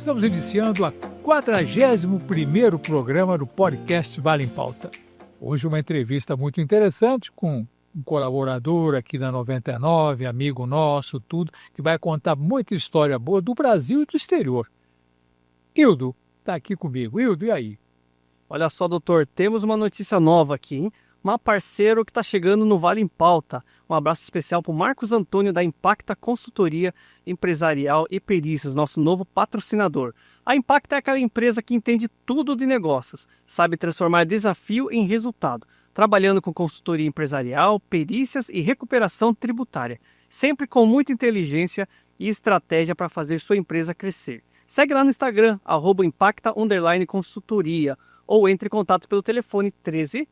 Estamos iniciando o 41º programa do podcast Vale em Pauta. Hoje uma entrevista muito interessante com um colaborador aqui da 99, amigo nosso, tudo, que vai contar muita história boa do Brasil e do exterior. Hildo está aqui comigo. Hildo, e aí? Olha só, doutor, temos uma notícia nova aqui, hein? Um parceiro que está chegando no Vale em Pauta. Um abraço especial para o Marcos Antônio da Impacta Consultoria Empresarial e Perícias, nosso novo patrocinador. A Impacta é aquela empresa que entende tudo de negócios, sabe transformar desafio em resultado, trabalhando com consultoria empresarial, perícias e recuperação tributária, sempre com muita inteligência e estratégia para fazer sua empresa crescer. Segue lá no Instagram, @impacta_consultoria, ou entre em contato pelo telefone 13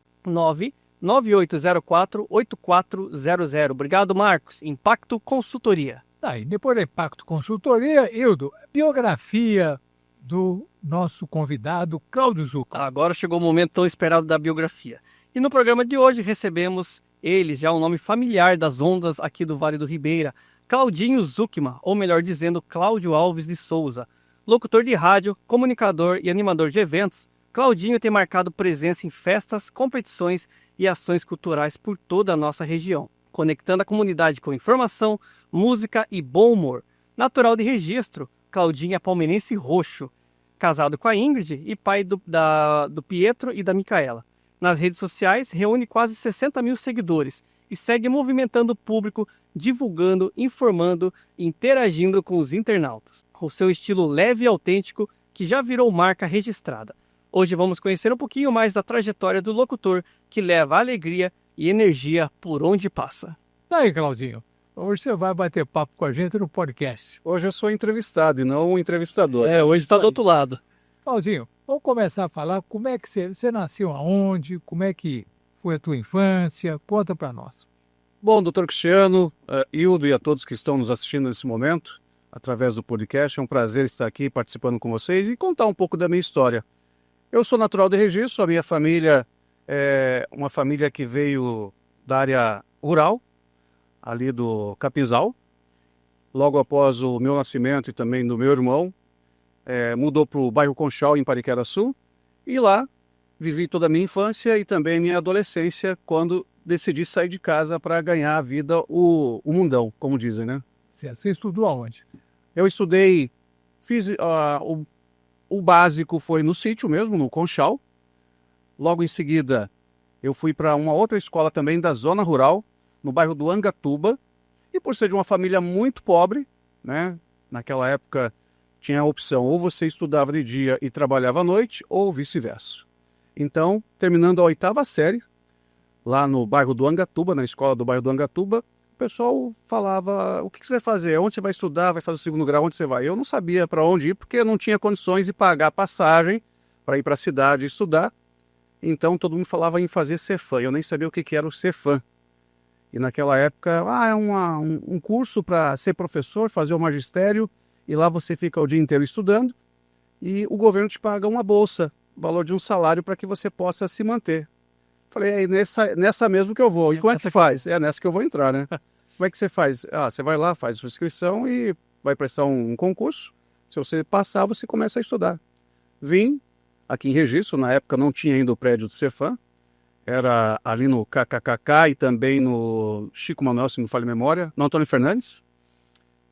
99804-8400. Obrigado, Marcos. Impacto Consultoria. E depois da Impacto Consultoria, Hildo, biografia do nosso convidado, Cláudio Zucman. Agora chegou o momento tão esperado da biografia. E no programa de hoje recebemos ele, já um nome familiar das ondas aqui do Vale do Ribeira, Claudinho Zucman, ou melhor dizendo, Cláudio Alves de Souza. Locutor de rádio, comunicador e animador de eventos, Claudinho tem marcado presença em festas, competições e ações culturais por toda a nossa região, conectando a comunidade com informação, música e bom humor. Natural de Registro, Claudinho é palmeirense roxo, casado com a Ingrid e pai do Pietro e da Micaela. Nas redes sociais, reúne quase 60 mil seguidores e segue movimentando o público, divulgando, informando e interagindo com os internautas. O seu estilo leve e autêntico, que já virou marca registrada. Hoje vamos conhecer um pouquinho mais da trajetória do locutor que leva alegria e energia por onde passa. Aí, Claudinho, hoje você vai bater papo com a gente no podcast. Hoje eu sou entrevistado e não um entrevistador. Hoje está do outro lado. Claudinho, vamos começar a falar como é que você nasceu aonde, como é que foi a tua infância, conta para nós. Bom, doutor Cristiano, Hildo e a todos que estão nos assistindo nesse momento, através do podcast, é um prazer estar aqui participando com vocês e contar um pouco da minha história. Eu sou natural de Registro, a minha família é uma família que veio da área rural, ali do Capinzal. Logo após o meu nascimento e também do meu irmão, mudou para o bairro Conchal, em Pariquera-Sul, e lá vivi toda a minha infância e também minha adolescência, quando decidi sair de casa para ganhar a vida, o mundão, como dizem, né? Você estudou aonde? Eu estudei, fiz o básico foi no sítio mesmo, no Conchal. Logo em seguida, eu fui para uma outra escola também da zona rural, no bairro do Angatuba. E por ser de uma família muito pobre, né, naquela época tinha a opção, ou você estudava de dia e trabalhava à noite, ou vice-versa. Então, terminando a 8ª série, lá no bairro do Angatuba, na escola do bairro do Angatuba, o pessoal falava, o que você vai fazer? Onde você vai estudar? Vai fazer o 2º grau? Onde você vai? Eu não sabia para onde ir, porque eu não tinha condições de pagar passagem para ir para a cidade estudar. Então todo mundo falava em fazer Cefam. Eu nem sabia o que era o Cefam. E naquela época, é um curso para ser professor, fazer o magistério, e lá você fica o dia inteiro estudando, e o governo te paga uma bolsa, o valor de um salário para que você possa se manter. Falei, nessa mesmo que eu vou. E como é que faz? É nessa que eu vou entrar, né? Como é que você faz? Você vai lá, faz a sua inscrição e vai prestar um concurso. Se você passar, você começa a estudar. Vim aqui em Registro, na época não tinha ainda o prédio do Cefam, era ali no KKKK e também no Chico Manuel, se não falha a memória, no Antônio Fernandes.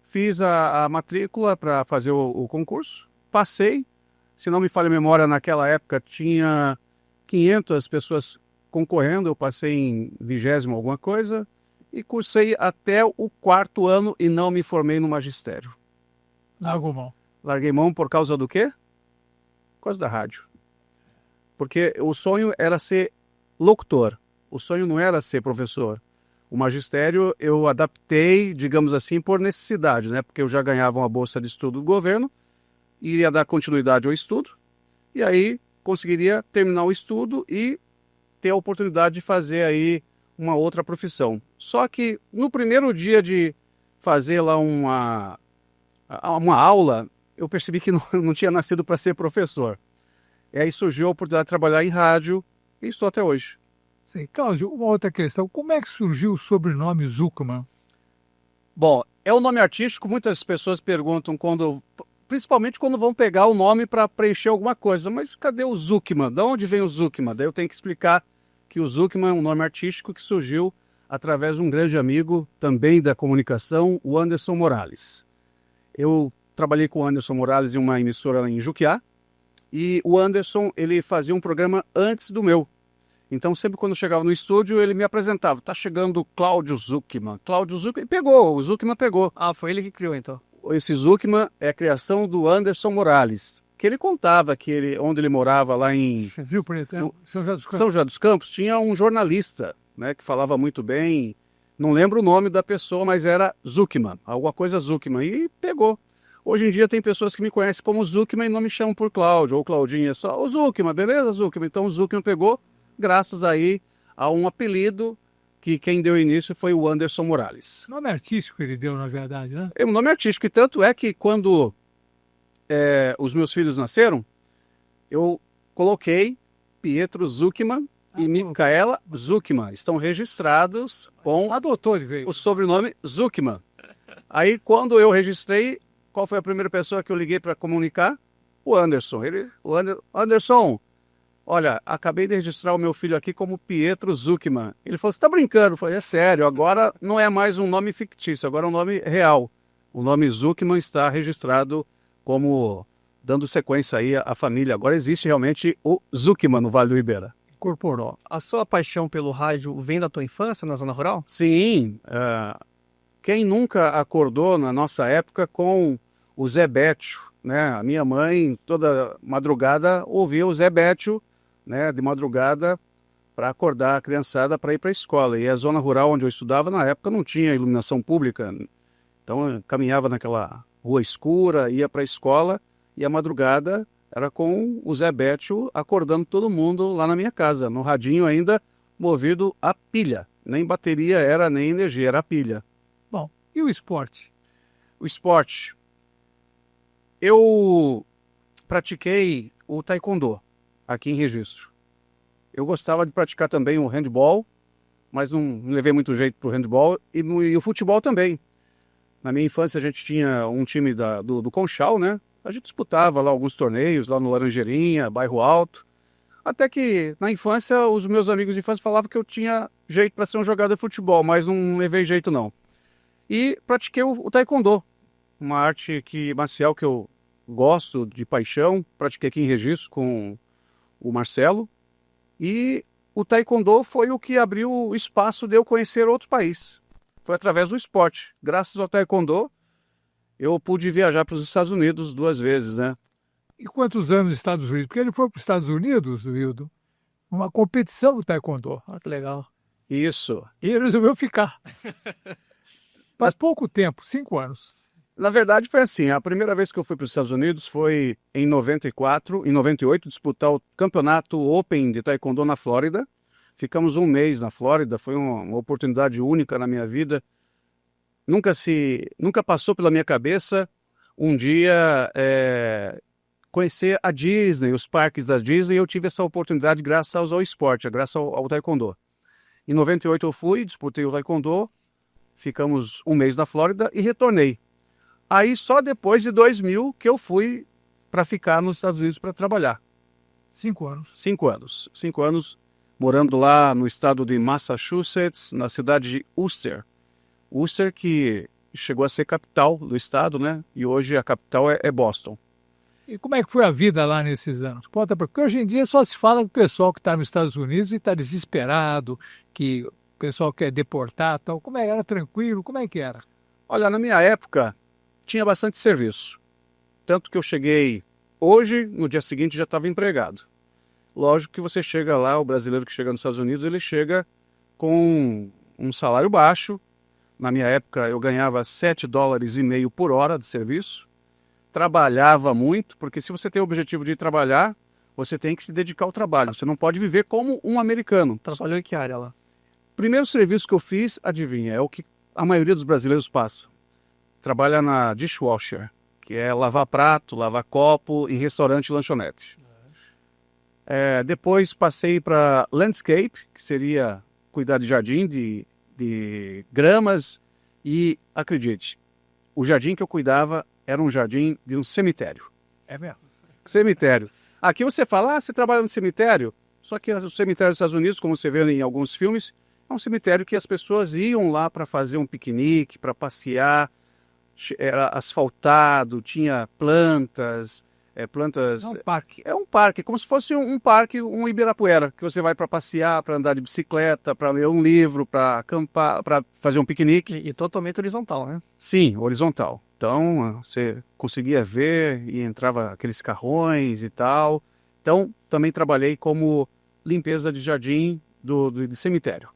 Fiz a matrícula para fazer o concurso, passei. Se não me falha a memória, naquela época tinha 500 pessoas concorrendo, eu passei em 20º alguma coisa e cursei até o 4º ano e não me formei no magistério. Largou mão. Larguei mão por causa do quê? Por causa da rádio. Porque o sonho era ser locutor, o sonho não era ser professor. O magistério eu adaptei, digamos assim, por necessidade, né? Porque eu já ganhava uma bolsa de estudo do governo, iria dar continuidade ao estudo, e aí conseguiria terminar o estudo e ter a oportunidade de fazer aí uma outra profissão. Só que no primeiro dia de fazer lá uma aula, eu percebi que não tinha nascido para ser professor. E aí surgiu a oportunidade de trabalhar em rádio e estou até hoje. Sim. Cláudio, uma outra questão. Como é que surgiu o sobrenome Zucman? Bom, é um nome artístico. Muitas pessoas perguntam quando principalmente quando vão pegar o nome para preencher alguma coisa. Mas cadê o Zuckerman? De onde vem o Zuckerman? Daí eu tenho que explicar que o Zuckerman é um nome artístico que surgiu através de um grande amigo também da comunicação, o Anderson Morales. Eu trabalhei com o Anderson Morales em uma emissora lá em Juquiá, e o Anderson, ele fazia um programa antes do meu. Então, sempre quando eu chegava no estúdio, ele me apresentava. Tá chegando o Cláudio Zuckerman. Cláudio Zuckerman, pegou, o Zuckerman pegou. Ah, foi ele que criou, então. Esse Zuckerman é a criação do Anderson Morales, que ele contava que onde ele morava lá em Rio Preto, São José dos Campos. São José dos Campos, tinha um jornalista, né, que falava muito bem, não lembro o nome da pessoa, mas era Zuckerman, alguma coisa Zuckerman, e pegou. Hoje em dia tem pessoas que me conhecem como Zuckerman e não me chamam por Cláudio ou Claudinha, é só o Zuckerman, beleza, Zuckerman? Então o Zuckerman pegou, graças aí a um apelido que quem deu início foi o Anderson Morales. Nome artístico que ele deu, na verdade, né? É um nome artístico, e tanto é que quando os meus filhos nasceram, eu coloquei Pietro Zuckerman e Micaela Zuckerman. Estão registrados com Adotou, ele veio. o sobrenome Zuckerman. Aí, quando eu registrei, qual foi a primeira pessoa que eu liguei para comunicar? O Anderson. Anderson, olha, acabei de registrar o meu filho aqui como Pietro Zuckerman. Ele falou, você está brincando? Eu falei, é sério, agora não é mais um nome fictício, agora é um nome real. O nome Zuckerman está registrado como dando sequência aí à família. Agora existe realmente o Zuckerman no Vale do Ribeira. Incorporou. A sua paixão pelo rádio vem da tua infância na zona rural? Sim, quem nunca acordou na nossa época com o Zé Bétio, né? A minha mãe toda madrugada ouvia o Zé Bétio, né, de madrugada para acordar a criançada para ir para a escola. E a zona rural onde eu estudava na época não tinha iluminação pública, então eu caminhava naquela rua escura, ia para a escola e a madrugada era com o Zé Bétio acordando todo mundo lá na minha casa, no radinho ainda movido a pilha. Nem bateria era, nem energia, era a pilha. Bom, e o esporte? O esporte. Eu pratiquei o taekwondo aqui em Registro. Eu gostava de praticar também o handball, mas não levei muito jeito para o handball, e o futebol também. Na minha infância a gente tinha um time do Conchal, né? A gente disputava lá alguns torneios, lá no Laranjeirinha, Bairro Alto. Até que na infância os meus amigos de infância falavam que eu tinha jeito para ser um jogador de futebol, mas não levei jeito não. E pratiquei o taekwondo, uma arte marcial que eu gosto de paixão. Pratiquei aqui em Registro com o Marcelo. E o taekwondo foi o que abriu o espaço de eu conhecer outro país. Foi através do esporte. Graças ao taekwondo, eu pude viajar para os Estados Unidos 2 vezes, né? E quantos anos nos Estados Unidos? Porque ele foi para os Estados Unidos, Wildo, uma competição do taekwondo. Ah, que legal. Isso. E ele resolveu ficar. Faz pouco tempo, 5 anos. Na verdade foi assim, a primeira vez que eu fui para os Estados Unidos foi em 94, em 98, disputar o campeonato Open de Taekwondo na Flórida. Ficamos 1 mês na Flórida, foi uma oportunidade única na minha vida. Nunca passou pela minha cabeça um dia conhecer a Disney, os parques da Disney, e eu tive essa oportunidade graças ao esporte, graças ao Taekwondo. Em 98 eu fui, disputei o Taekwondo, ficamos 1 mês na Flórida e retornei. Aí só depois de 2000 que eu fui para ficar nos Estados Unidos para trabalhar. 5 anos. 5 anos. 5 anos morando lá no estado de Massachusetts, na cidade de Worcester. Worcester que chegou a ser capital do estado, né? E hoje a capital é Boston. E como é que foi a vida lá nesses anos? Conta, porque hoje em dia só se fala com o pessoal que está nos Estados Unidos e está desesperado, que o pessoal quer deportar, tal. Como é que era? Tranquilo? Como é que era? Olha, na minha época tinha bastante serviço. Tanto que eu cheguei hoje, no dia seguinte já estava empregado. Lógico que você chega lá, o brasileiro que chega nos Estados Unidos, ele chega com um salário baixo. Na minha época eu ganhava $7,50 por hora de serviço. Trabalhava muito, porque se você tem o objetivo de ir trabalhar, você tem que se dedicar ao trabalho. Você não pode viver como um americano. Trabalhou em que área lá? Primeiro serviço que eu fiz, adivinha, é o que a maioria dos brasileiros passa. Trabalha na dishwasher, que é lavar prato, lavar copo em restaurante e lanchonete. Depois passei para landscape, que seria cuidar de jardim, de gramas. E, acredite, o jardim que eu cuidava era um jardim de um cemitério. É mesmo? Cemitério. Aqui você fala, você trabalha no cemitério? Só que o cemitério dos Estados Unidos, como você vê em alguns filmes, é um cemitério que as pessoas iam lá para fazer um piquenique, para passear. Era asfaltado, tinha plantas, plantas... É um parque. É um parque, como se fosse um parque, um Ibirapuera, que você vai para passear, para andar de bicicleta, para ler um livro, para acampar, para fazer um piquenique. E totalmente horizontal, né? Sim, horizontal. Então, você conseguia ver e entrava aqueles carrões e tal. Então, também trabalhei como limpeza de jardim de cemitério.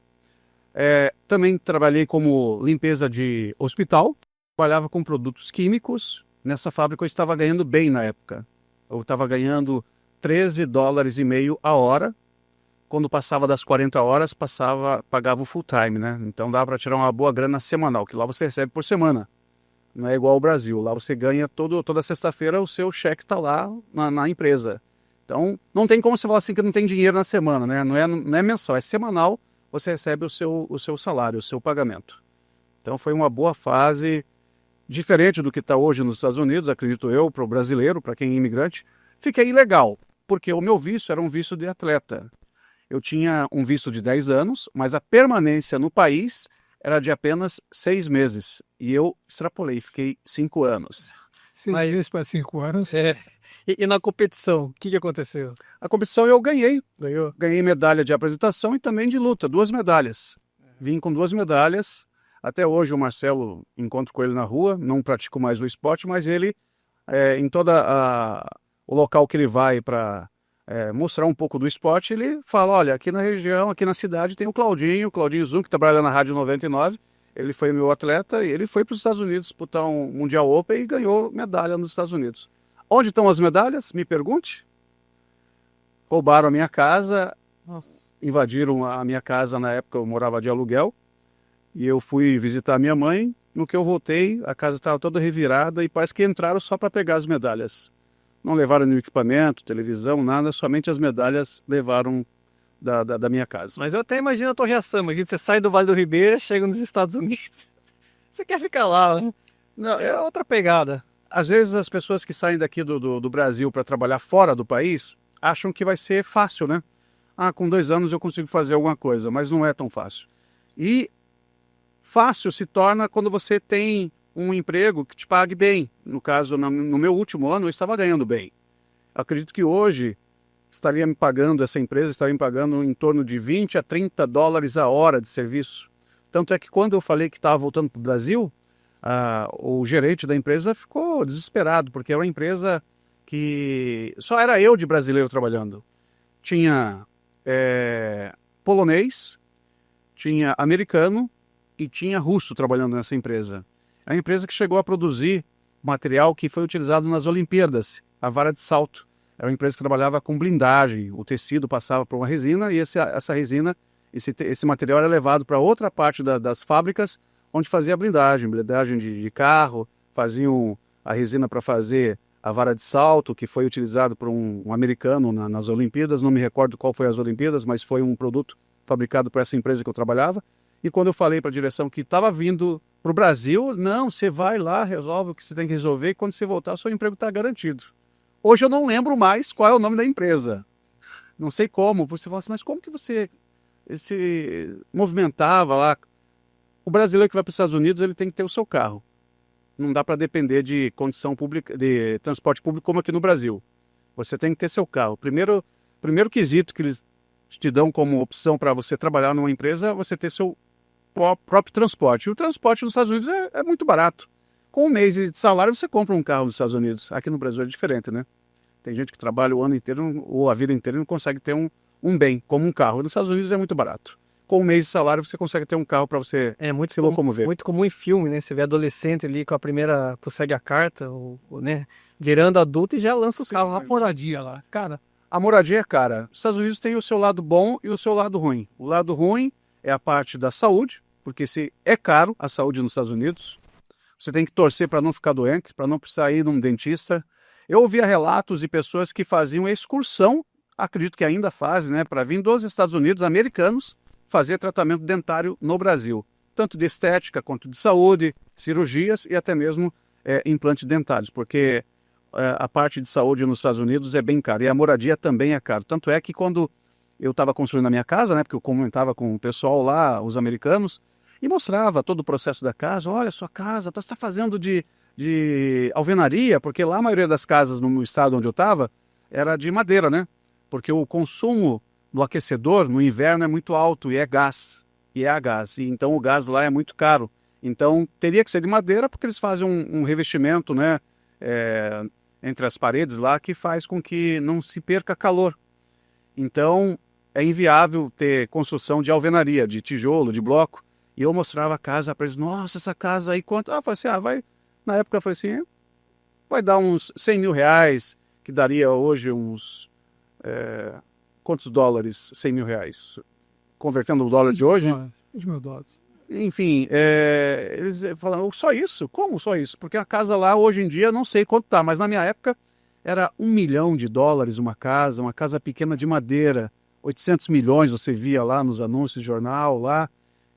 Também trabalhei como limpeza de hospital. Trabalhava com produtos químicos. Nessa fábrica eu estava ganhando bem na época. Eu estava ganhando $13,50 a hora. Quando passava das 40 horas, pagava o full time, né? Então dava para tirar uma boa grana semanal, que lá você recebe por semana. Não é igual ao Brasil. Lá você ganha toda sexta-feira, o seu cheque está lá na empresa. Então não tem como você falar assim que não tem dinheiro na semana, né? Não é mensal, é semanal. Você recebe o seu salário, o seu pagamento. Então foi uma boa fase, diferente do que está hoje nos Estados Unidos, acredito eu, para o brasileiro, para quem é imigrante. Fiquei legal, porque o meu visto era um visto de atleta. Eu tinha um visto de 10 anos, mas a permanência no país era de apenas 6 meses. E eu extrapolei, fiquei 5 anos. 6 meses para 5 anos. E na competição, o que aconteceu? A competição eu ganhei. Ganhou? Ganhei medalha de apresentação e também de luta, 2 medalhas. Vim com 2 medalhas. Até hoje o Marcelo, encontro com ele na rua, não pratico mais o esporte, mas ele, em o local que ele vai para mostrar um pouco do esporte, ele fala, olha, aqui na região, aqui na cidade tem o Claudinho Zum, que trabalha na Rádio 99, ele foi meu atleta e ele foi para os Estados Unidos disputar um Mundial Open e ganhou medalha nos Estados Unidos. Onde estão as medalhas? Me pergunte. Roubaram a minha casa, invadiram a minha casa na época, eu morava de aluguel, e eu fui visitar minha mãe. No que eu voltei, a casa estava toda revirada e parece que entraram só para pegar as medalhas. Não levaram nenhum equipamento, televisão, nada, somente as medalhas levaram da minha casa. Mas eu até imagino a tua reação. Imagina, você sai do Vale do Ribeira, chega nos Estados Unidos. Você quer ficar lá, né? Não, É outra pegada. Às vezes as pessoas que saem daqui do Brasil para trabalhar fora do país acham que vai ser fácil, né? Com 2 anos eu consigo fazer alguma coisa, mas não é tão fácil. E fácil se torna quando você tem um emprego que te pague bem. No caso, no meu último ano, eu estava ganhando bem. Acredito que hoje essa empresa estaria me pagando em torno de $20 a $30 a hora de serviço. Tanto é que quando eu falei que estava voltando para o Brasil, o gerente da empresa ficou desesperado, porque era uma empresa que só era eu de brasileiro trabalhando. Tinha polonês, tinha americano e tinha russo trabalhando nessa empresa. É uma empresa que chegou a produzir material que foi utilizado nas Olimpíadas, a vara de salto. Era uma empresa que trabalhava com blindagem, o tecido passava por uma resina e essa resina, esse material era levado para outra parte das fábricas, onde fazia blindagem de carro, faziam a resina para fazer a vara de salto, que foi utilizado por um americano nas Olimpíadas, não me recordo qual foi as Olimpíadas, mas foi um produto fabricado por essa empresa que eu trabalhava. E quando eu falei para a direção que estava vindo para o Brasil, não, você vai lá, resolve o que você tem que resolver e quando você voltar, seu emprego está garantido. Hoje eu não lembro mais qual é o nome da empresa. Não sei como. Você fala assim, mas como que você se movimentava lá? O brasileiro que vai para os Estados Unidos, ele tem que ter o seu carro. Não dá para depender de condição pública, de transporte público como aqui no Brasil. Você tem que ter seu carro. Primeiro quesito que eles te dão como opção para você trabalhar numa empresa é você ter seu próprio transporte. E o transporte nos Estados Unidos é muito barato. Com 1 mês de salário, você compra um carro nos Estados Unidos. Aqui no Brasil é diferente, né? Tem gente que trabalha o ano inteiro ou a vida inteira e não consegue ter um bem, como um carro. Nos Estados Unidos é muito barato. Com 1 mês de salário, você consegue ter um carro para você se locomover. Muito comum em filme, né? Você vê adolescente ali com a primeira, prossegue a carta, né? Virando adulto e já lança o carro. A moradia lá. Cara, a moradia é cara. Os Estados Unidos tem o seu lado bom e o seu lado ruim. O lado ruim é a parte da saúde, porque se é caro a saúde nos Estados Unidos, você tem que torcer para não ficar doente, para não precisar ir num dentista. Eu ouvia relatos de pessoas que faziam excursão, acredito que ainda fazem, né, para vir dos Estados Unidos, americanos, fazer tratamento dentário no Brasil. Tanto de estética quanto de saúde, cirurgias e até mesmo implantes dentários, porque a parte de saúde nos Estados Unidos é bem cara e a moradia também é cara. Tanto é que quando eu estava construindo a minha casa, né, porque eu comentava com o pessoal lá, os americanos, e mostrava todo o processo da casa. Olha, sua casa, você está fazendo de alvenaria, porque lá a maioria das casas no estado onde eu estava era de madeira, né? Porque o consumo do aquecedor no inverno é muito alto e é gás. E é a gás. E então o gás lá é muito caro. Então teria que ser de madeira porque eles fazem um revestimento, né, entre as paredes lá que faz com que não se perca calor. Então é inviável ter construção de alvenaria, de tijolo, de bloco. E eu mostrava a casa para eles. Nossa, essa casa aí quanto? Eu falei assim, vai. Na época eu falei assim, vai dar uns 100 mil reais, que daria hoje uns... quantos dólares 100 mil reais? Convertendo o dólar de hoje? 20 mil dólares. Enfim, eles falaram, só isso? Como só isso? Porque a casa lá, hoje em dia, não sei quanto tá, mas na minha época era $1 milhão uma casa pequena de madeira, 800 milhões você via lá nos anúncios de jornal, lá.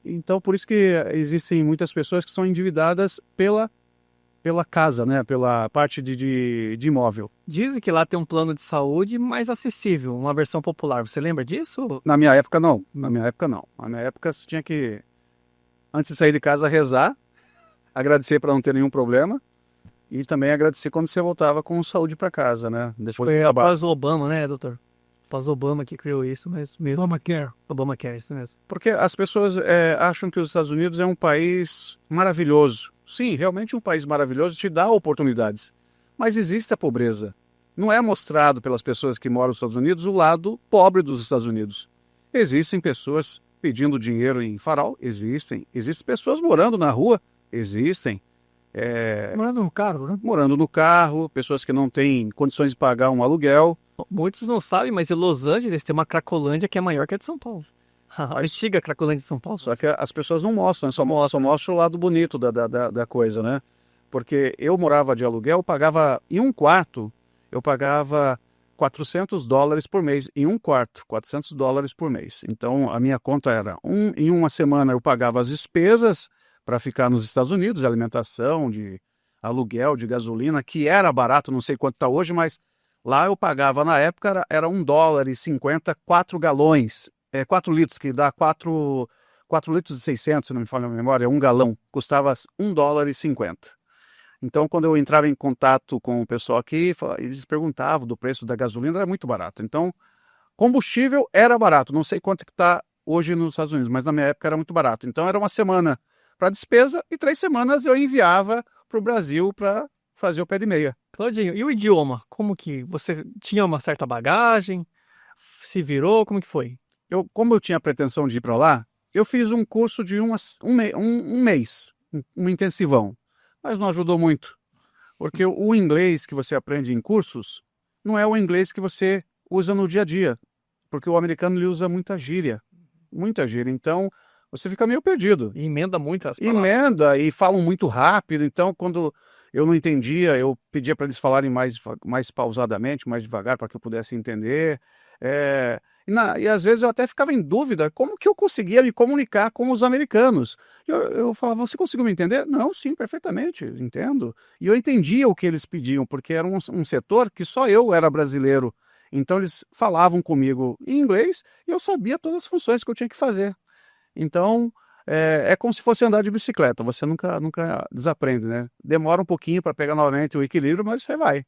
Então, por isso que existem muitas pessoas que são endividadas pela casa, né? Pela parte de imóvel. Dizem que lá tem um plano de saúde mais acessível, uma versão popular. Você lembra disso? Na minha época, não. Na minha época, não. Na minha época, você tinha que, antes de sair de casa, rezar, agradecer para não ter nenhum problema e também agradecer quando você voltava com saúde para casa, né? Depois Foi após o Obama, né, doutor? Após o Obama que criou isso, mas mesmo. Obamacare. Obamacare, isso mesmo. Porque as pessoas acham que os Estados Unidos é um país maravilhoso. Sim, realmente um país maravilhoso te dá oportunidades. Mas existe a pobreza. Não é mostrado pelas pessoas que moram nos Estados Unidos o lado pobre dos Estados Unidos. Existem pessoas pedindo dinheiro em farol? Existem. Existem pessoas morando na rua? Existem. Morando no carro, né? Morando no carro, pessoas que não têm condições de pagar um aluguel. Muitos não sabem, mas em Los Angeles tem uma Cracolândia que é maior que a de São Paulo. A antiga Cracolândia de São Paulo. Só que as pessoas não mostram, só mostram o lado bonito da coisa, né? Porque eu morava de aluguel, pagava em um quarto, eu pagava $400 por mês, em um quarto, $400 por mês. Então a minha conta era, em uma semana eu pagava as despesas para ficar nos Estados Unidos, de alimentação, de aluguel, de gasolina, que era barato, não sei quanto está hoje, mas lá eu pagava, na época, era $1,50, 4 galões, 4 litros, que dá 4 litros e 600, se não me falha a memória, um galão, custava $1,50. Então, quando eu entrava em contato com o pessoal aqui, eles perguntavam do preço da gasolina, era muito barato. Então, combustível era barato, não sei quanto que está hoje nos Estados Unidos, mas na minha época era muito barato. Então, era uma semana para despesa e 3 semanas eu enviava para o Brasil para fazer o pé de meia. Claudinho, e o idioma? Como que você tinha uma certa bagagem? Se virou? Como que foi? Como eu tinha a pretensão de ir para lá, eu fiz um curso de um mês, um intensivão, mas não ajudou muito, porque o inglês que você aprende em cursos não é o inglês que você usa no dia a dia, porque o americano ele usa muita gíria, então você fica meio perdido. E emenda muito as palavras. Emenda e falam muito rápido, então quando eu não entendia, eu pedia para eles falarem mais pausadamente, mais devagar, para que eu pudesse entender. E às vezes eu até ficava em dúvida como que eu conseguia me comunicar com os americanos. Eu falava, você conseguiu me entender? Não, sim, perfeitamente, entendo. E eu entendia o que eles pediam, porque era um setor que só eu era brasileiro. Então eles falavam comigo em inglês e eu sabia todas as funções que eu tinha que fazer. Então é como se fosse andar de bicicleta, você nunca desaprende, né? Demora um pouquinho para pegar novamente o equilíbrio, mas você vai.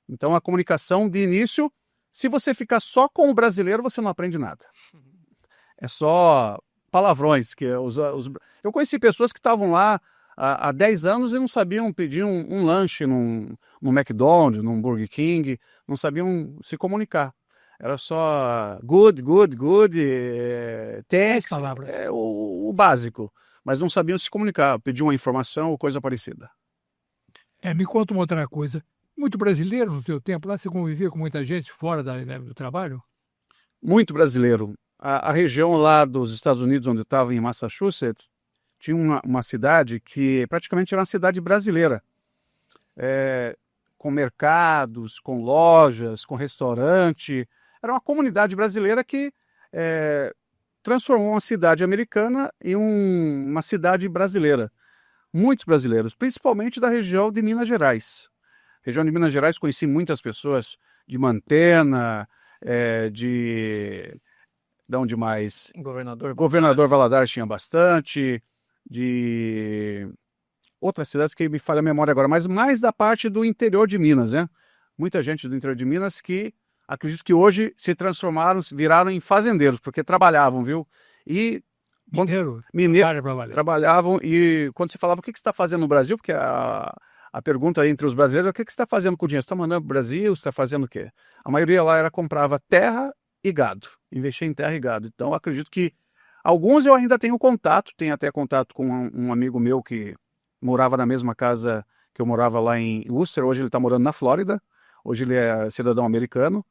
Então a comunicação de início, se você ficar só com o brasileiro, você não aprende nada. É só palavrões. Eu conheci pessoas que estavam lá há 10 anos e não sabiam pedir um lanche num McDonald's, num Burger King, não sabiam se comunicar. Era só good, thanks, palavras. O básico. Mas não sabiam se comunicar, pedir uma informação ou coisa parecida. Me conta uma outra coisa. Muito brasileiro no teu tempo? Lá você convivia com muita gente fora do trabalho? Muito brasileiro. A região lá dos Estados Unidos, onde eu estava, em Massachusetts, tinha uma cidade que praticamente era uma cidade brasileira. Com mercados, com lojas, com restaurante. Era uma comunidade brasileira que transformou uma cidade americana em uma cidade brasileira. muitos brasileiros, principalmente da região de Minas Gerais. Região de Minas Gerais, conheci muitas pessoas de Mantena, de onde mais? Governador Valadares tinha bastante, de outras cidades que me falha a memória agora, mas mais da parte do interior de Minas, né? Muita gente do interior de Minas que acredito que hoje se transformaram, viraram em fazendeiros, porque trabalhavam, viu? E trabalhavam, e quando você falava o que você está fazendo no Brasil, porque a pergunta entre os brasileiros é o que você está fazendo com o dinheiro? Você está mandando para o Brasil, você está fazendo o quê? A maioria lá comprava terra e gado, investia em terra e gado. Então acredito que alguns eu ainda tenho até contato com um amigo meu que morava na mesma casa que eu morava lá em Worcester. Hoje ele está morando na Flórida, hoje ele é cidadão americano.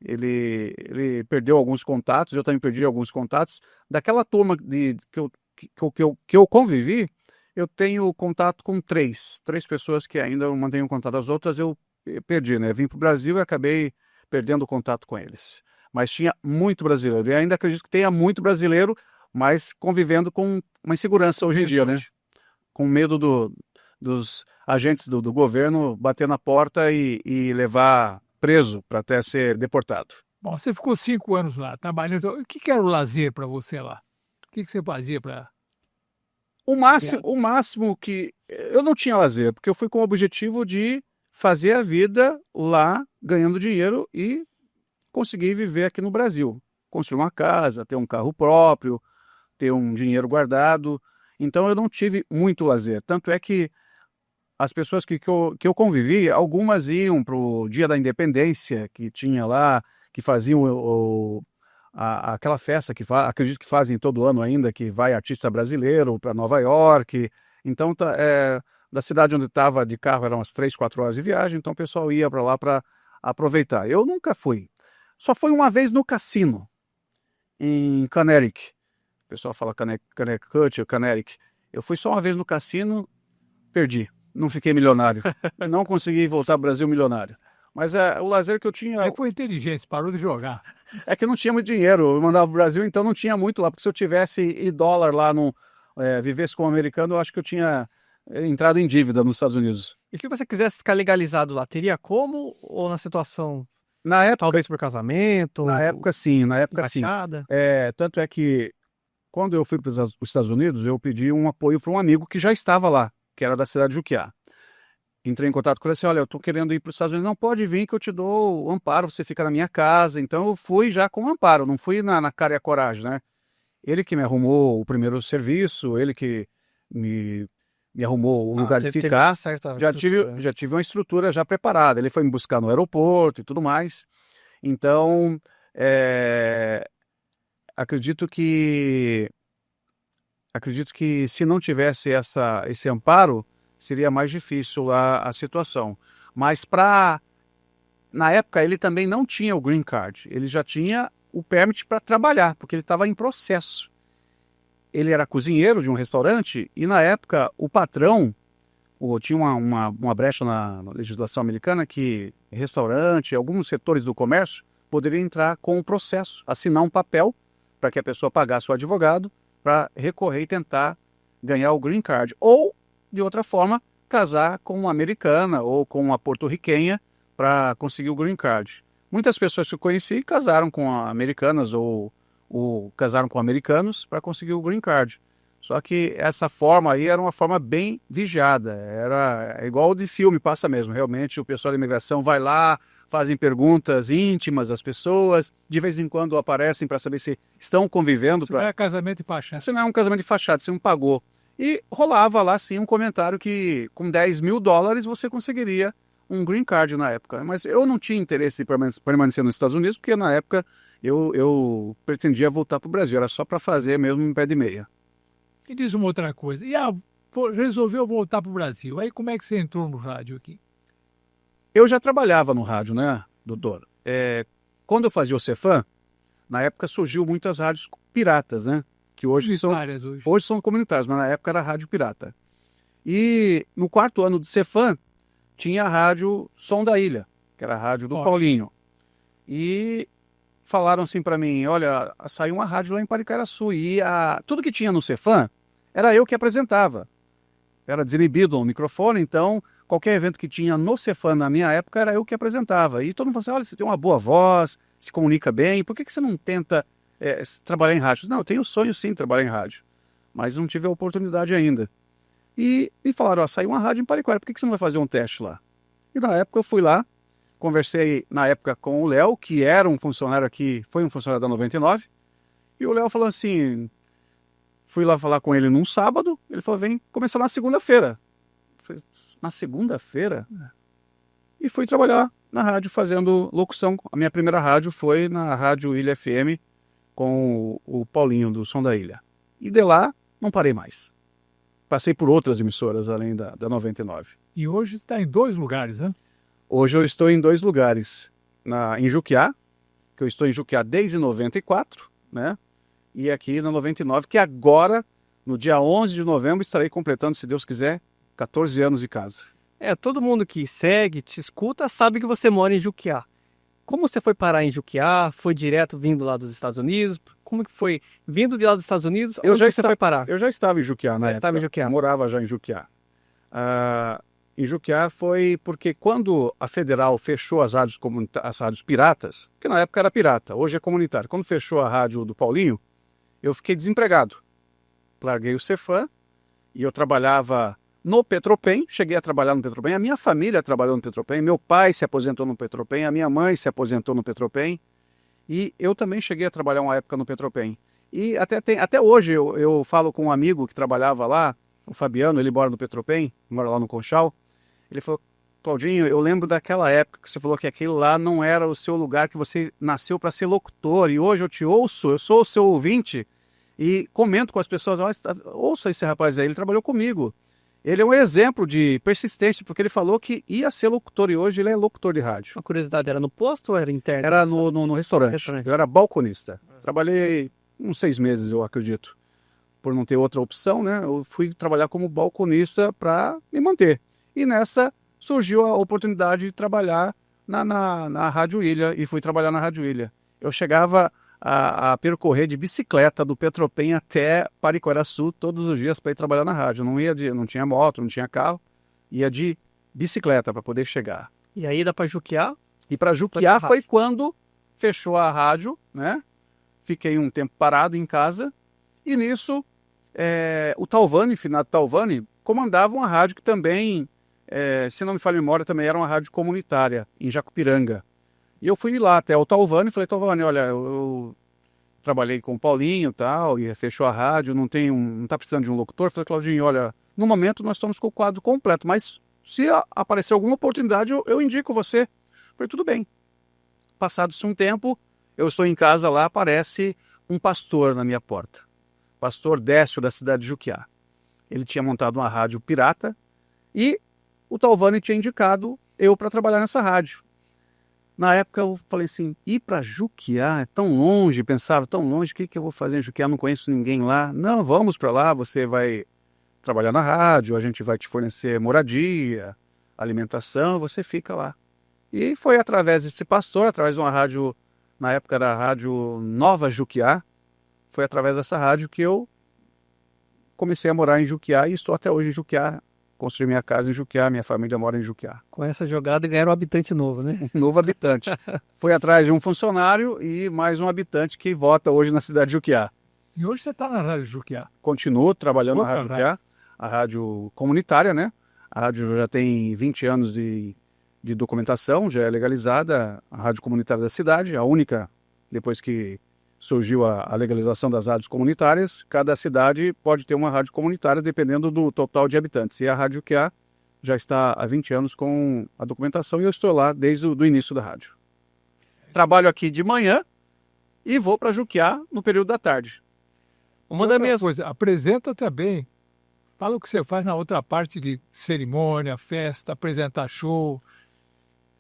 Ele perdeu alguns contatos, eu também perdi alguns contatos. Daquela turma que eu convivi, eu tenho contato com três pessoas que ainda eu mantenho contato. As outras eu perdi, né? Vim para o Brasil e acabei perdendo contato com eles. Mas tinha muito brasileiro, e ainda acredito que tenha muito brasileiro, mas convivendo com uma insegurança hoje em dia, né? Com medo dos agentes do governo bater na porta e levar preso para até ser deportado. Bom, você ficou 5 anos lá, trabalhando. O que era o lazer para você lá? O que você fazia para... O máximo que... Eu não tinha lazer, porque eu fui com o objetivo de fazer a vida lá, ganhando dinheiro e conseguir viver aqui no Brasil. Construir uma casa, ter um carro próprio, ter um dinheiro guardado. Então eu não tive muito lazer. Tanto é que as pessoas que eu convivi, algumas iam para o Dia da Independência, que tinha lá, que faziam aquela festa que acredito que fazem todo ano ainda, que vai artista brasileiro para Nova York. Então, da cidade onde estava de carro eram umas 3, 4 horas de viagem, então o pessoal ia para lá para aproveitar. Eu nunca fui. Só fui uma vez no cassino, em Connecticut. O pessoal fala Connecticut ou Connecticut. Eu fui só uma vez no cassino, perdi. Não fiquei milionário. Não consegui voltar ao Brasil milionário. Mas o lazer que eu tinha... Aí foi inteligente, parou de jogar. É que eu não tinha muito dinheiro. Eu mandava para o Brasil, então não tinha muito lá. Porque se eu tivesse dólar lá, vivesse como americano, eu acho que eu tinha entrado em dívida nos Estados Unidos. E se você quisesse ficar legalizado lá, teria como? Ou na situação... Na época, talvez por casamento? Na época, sim. Embaixada? Tanto é que, quando eu fui para os Estados Unidos, eu pedi um apoio para um amigo que já estava lá, que era da cidade de Juquiá. Entrei em contato com ele e disse, olha, eu estou querendo ir para os Estados Unidos. Não, pode vir que eu te dou o amparo, você fica na minha casa. Então eu fui já com amparo, não fui na cara e a coragem, né? Ele que me arrumou o primeiro serviço, ele que me arrumou o lugar de ficar. Já tive uma estrutura já preparada. Ele foi me buscar no aeroporto e tudo mais. Então, acredito que se não tivesse esse amparo, seria mais difícil lá a situação. Mas na época ele também não tinha o green card, ele já tinha o permit para trabalhar, porque ele estava em processo. Ele era cozinheiro de um restaurante e na época o patrão, tinha uma brecha na legislação americana que restaurante, alguns setores do comércio poderiam entrar com o processo, assinar um papel para que a pessoa pagasse o advogado para recorrer e tentar ganhar o green card. Ou, de outra forma, casar com uma americana ou com uma porto-riquenha para conseguir o green card. Muitas pessoas que eu conheci casaram com americanas ou casaram com americanos para conseguir o green card. Só que essa forma aí era uma forma bem vigiada. Era igual de filme, passa mesmo. Realmente o pessoal da imigração vai lá, fazem perguntas íntimas às pessoas, de vez em quando aparecem para saber se estão convivendo. Isso não é casamento de fachada. Isso não é um casamento de fachada, você não pagou. E rolava lá sim um comentário que com $10.000 você conseguiria um green card na época. Mas eu não tinha interesse de permanecer nos Estados Unidos, porque na época eu pretendia voltar para o Brasil, era só para fazer mesmo em pé de meia. E diz uma outra coisa, resolveu voltar para o Brasil, aí como é que você entrou no rádio aqui? Eu já trabalhava no rádio, né, doutor? Quando eu fazia o Cefam, na época surgiu muitas rádios piratas, né? Que hoje são comunitárias, mas na época era rádio pirata. E no 4º ano do Cefam, tinha a rádio Som da Ilha, que era a rádio do Paulinho. E falaram assim para mim, olha, saiu uma rádio lá em Paricaraçu, e tudo que tinha no Cefam era eu que apresentava. era desinibido no microfone, então qualquer evento que tinha no Cefam na minha época era eu que apresentava. E todo mundo falava assim, olha, você tem uma boa voz, se comunica bem, por que você não tenta trabalhar em rádio? Não, eu tenho sonho sim de trabalhar em rádio, mas não tive a oportunidade ainda. E me falaram, ó, saiu uma rádio em Pariquara, por que você não vai fazer um teste lá? E na época eu fui lá, conversei na época com o Léo, que era um funcionário aqui, foi um funcionário da 99, e o Léo falou assim, fui lá falar com ele num sábado, ele falou, vem começar na segunda-feira. Falei, na segunda-feira? E fui trabalhar na rádio fazendo locução. A minha primeira rádio foi na Rádio Ilha FM, com o Paulinho do Som da Ilha. E de lá, não parei mais. Passei por outras emissoras além da 99. E hoje está em 2 lugares, né? Hoje eu estou em 2 lugares. Em Juquiá, que eu estou em Juquiá desde 94, né? E aqui na 99, que agora, no dia 11 de novembro, estarei completando, se Deus quiser, 14 anos de casa. Todo mundo que segue, te escuta, sabe que você mora em Juquiá. Como você foi parar em Juquiá? Foi direto vindo lá dos Estados Unidos? Como que foi vindo de lá dos Estados Unidos? Você foi parar? Eu já estava em Juquiá na época. Estava em Juquiá. Morava já em Juquiá. Em Juquiá foi porque quando a Federal fechou as rádios piratas, que na época era pirata, hoje é comunitário, quando fechou a rádio do Paulinho, eu fiquei desempregado. Larguei o Cefam e eu trabalhava no Petropem, cheguei a trabalhar no Petropem, a minha família trabalhou no Petropem, meu pai se aposentou no Petropem, a minha mãe se aposentou no Petropem e eu também cheguei a trabalhar uma época no Petropem. E até hoje eu falo com um amigo que trabalhava lá, o Fabiano, ele mora no Petropem, mora lá no Conchal, ele falou, Claudinho, eu lembro daquela época que você falou que aquele lá não era o seu lugar, que você nasceu para ser locutor e hoje eu te ouço, eu sou o seu ouvinte e comento com as pessoas, ouça esse rapaz aí, ele trabalhou comigo. Ele é um exemplo de persistência, porque ele falou que ia ser locutor e hoje ele é locutor de rádio. Uma curiosidade, era no posto ou era interno? Era no restaurante. Eu era balconista. Trabalhei uns 6 meses, eu acredito. Por não ter outra opção, né? Eu fui trabalhar como balconista para me manter. E nessa surgiu a oportunidade de trabalhar na Rádio Ilha e fui trabalhar na Rádio Ilha. Eu chegava a percorrer de bicicleta do Petropem até Pariquaraçu todos os dias para ir trabalhar na rádio. Não tinha moto, não tinha carro, ia de bicicleta para poder chegar. E aí dá para Juquiá? E para Juquiá foi quando fechou a rádio, né? Fiquei um tempo parado em casa e nisso o Talvani, finado Talvani, comandava uma rádio que também, se não me falha a memória, também era uma rádio comunitária em Jacupiranga. E eu fui lá até o Talvani e falei, Talvani, olha, eu trabalhei com o Paulinho e tal, e fechou a rádio, não está precisando de um locutor. Eu falei, Claudinho, olha, no momento nós estamos com o quadro completo, mas se aparecer alguma oportunidade, eu indico você. Eu falei, tudo bem. Passado-se um tempo, eu estou em casa lá, aparece um pastor na minha porta. Pastor Décio, da cidade de Juquiá. Ele tinha montado uma rádio pirata e o Talvani tinha indicado eu para trabalhar nessa rádio. Na época eu falei assim, ir para Juquiá é tão longe, pensava, tão longe, o que eu vou fazer em Juquiá? Não conheço ninguém lá. Não, vamos para lá, você vai trabalhar na rádio, a gente vai te fornecer moradia, alimentação, você fica lá. E foi através desse pastor, através de uma rádio, na época era a Rádio Nova Juquiá, foi através dessa rádio que eu comecei a morar em Juquiá e estou até hoje em Juquiá. Construí minha casa em Juquiá, minha família mora em Juquiá. Com essa jogada ganharam um habitante novo, né? Um novo habitante. Foi atrás de um funcionário e mais um habitante que vota hoje na cidade de Juquiá. E hoje você está na Rádio Juquiá? Continuo trabalhando na Rádio Juquiá, a rádio comunitária, né? A rádio já tem 20 anos de documentação, já é legalizada, a rádio comunitária da cidade, a única, depois que surgiu a legalização das rádios comunitárias, cada cidade pode ter uma rádio comunitária dependendo do total de habitantes. E a Rádio Juquiá já está há 20 anos com a documentação e eu estou lá desde o início da rádio. Trabalho aqui de manhã e vou para Juquiá no período da tarde. Uma da minha coisa, apresenta também. Fala o que você faz na outra parte de cerimônia, festa, apresentar show.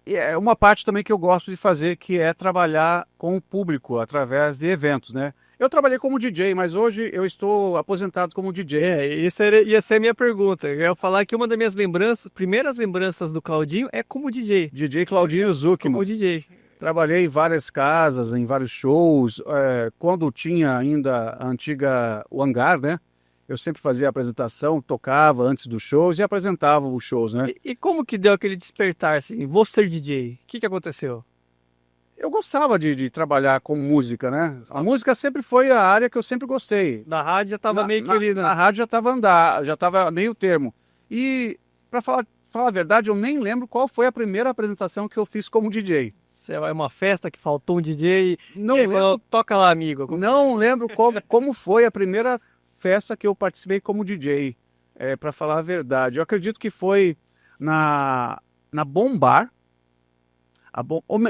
E é uma parte também que eu gosto de fazer, que é trabalhar com o público através de eventos, né? Eu trabalhei como DJ, mas hoje eu estou aposentado como DJ. Isso ia ser a minha pergunta. Eu ia falar que uma das minhas primeiras lembranças do Claudinho é como DJ. DJ Claudinho Zuckman. Como DJ. Trabalhei em várias casas, em vários shows. Quando tinha ainda o hangar, né? Eu sempre fazia a apresentação, tocava antes dos shows e apresentava os shows, né? E como que deu aquele despertar, assim, vou ser DJ? O que aconteceu? Eu gostava de trabalhar com música, né? A música sempre foi a área que eu sempre gostei. Da rádio já tava meio que ali, né? A rádio já estava meio termo. E, para falar a verdade, eu nem lembro qual foi a primeira apresentação que eu fiz como DJ. É uma festa que faltou um DJ Não e aí lembro. falou, toca lá, amigo. Não lembro como foi a primeira festa que eu participei como DJ, para falar a verdade. Eu acredito que foi na Bombar.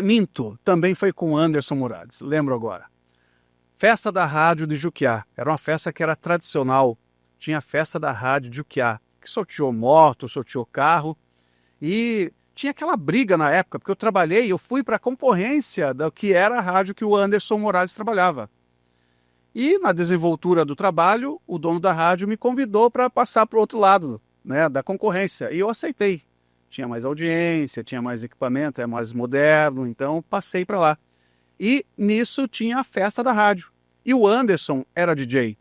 Minto, também foi com Anderson Murades, lembro agora. Festa da Rádio de Juquiá. Era uma festa que era tradicional. Tinha a festa da Rádio de Juquiá, que sorteou moto, sorteou carro. E tinha aquela briga na época, porque eu fui para a concorrência do que era a rádio que o Anderson Murades trabalhava. E na desenvoltura do trabalho, o dono da rádio me convidou para passar para o outro lado, né, da concorrência. E eu aceitei. Tinha mais audiência, tinha mais equipamento, é mais moderno, então passei para lá. E nisso tinha a festa da rádio. E o Anderson era DJ.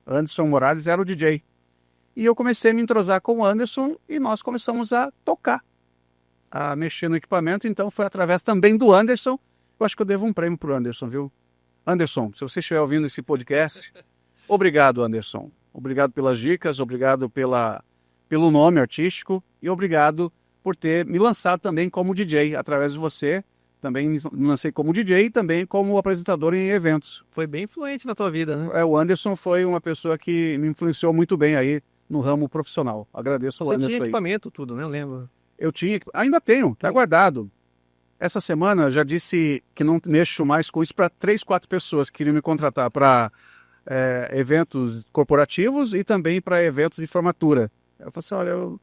Anderson Morales era o DJ. E eu comecei a me entrosar com o Anderson e nós começamos a tocar, a mexer no equipamento. Então foi através também do Anderson. Eu acho que eu devo um prêmio pro Anderson, viu? Anderson, se você estiver ouvindo esse podcast, obrigado, Anderson. Obrigado pelas dicas, obrigado pelo nome artístico e obrigado por ter me lançado também como DJ. Através de você, também me lancei como DJ e também como apresentador em eventos. Foi bem influente na tua vida, né? O Anderson foi uma pessoa que me influenciou muito bem aí no ramo profissional. Agradeço ao Você Anderson tinha aí. equipamento, tudo, né? Eu lembro. Eu tinha, ainda tenho, tá guardado. Essa semana eu já disse que não mexo mais com isso para 3, 4 pessoas que queriam me contratar para eventos corporativos e também para eventos de formatura. Eu falei assim, olha, eu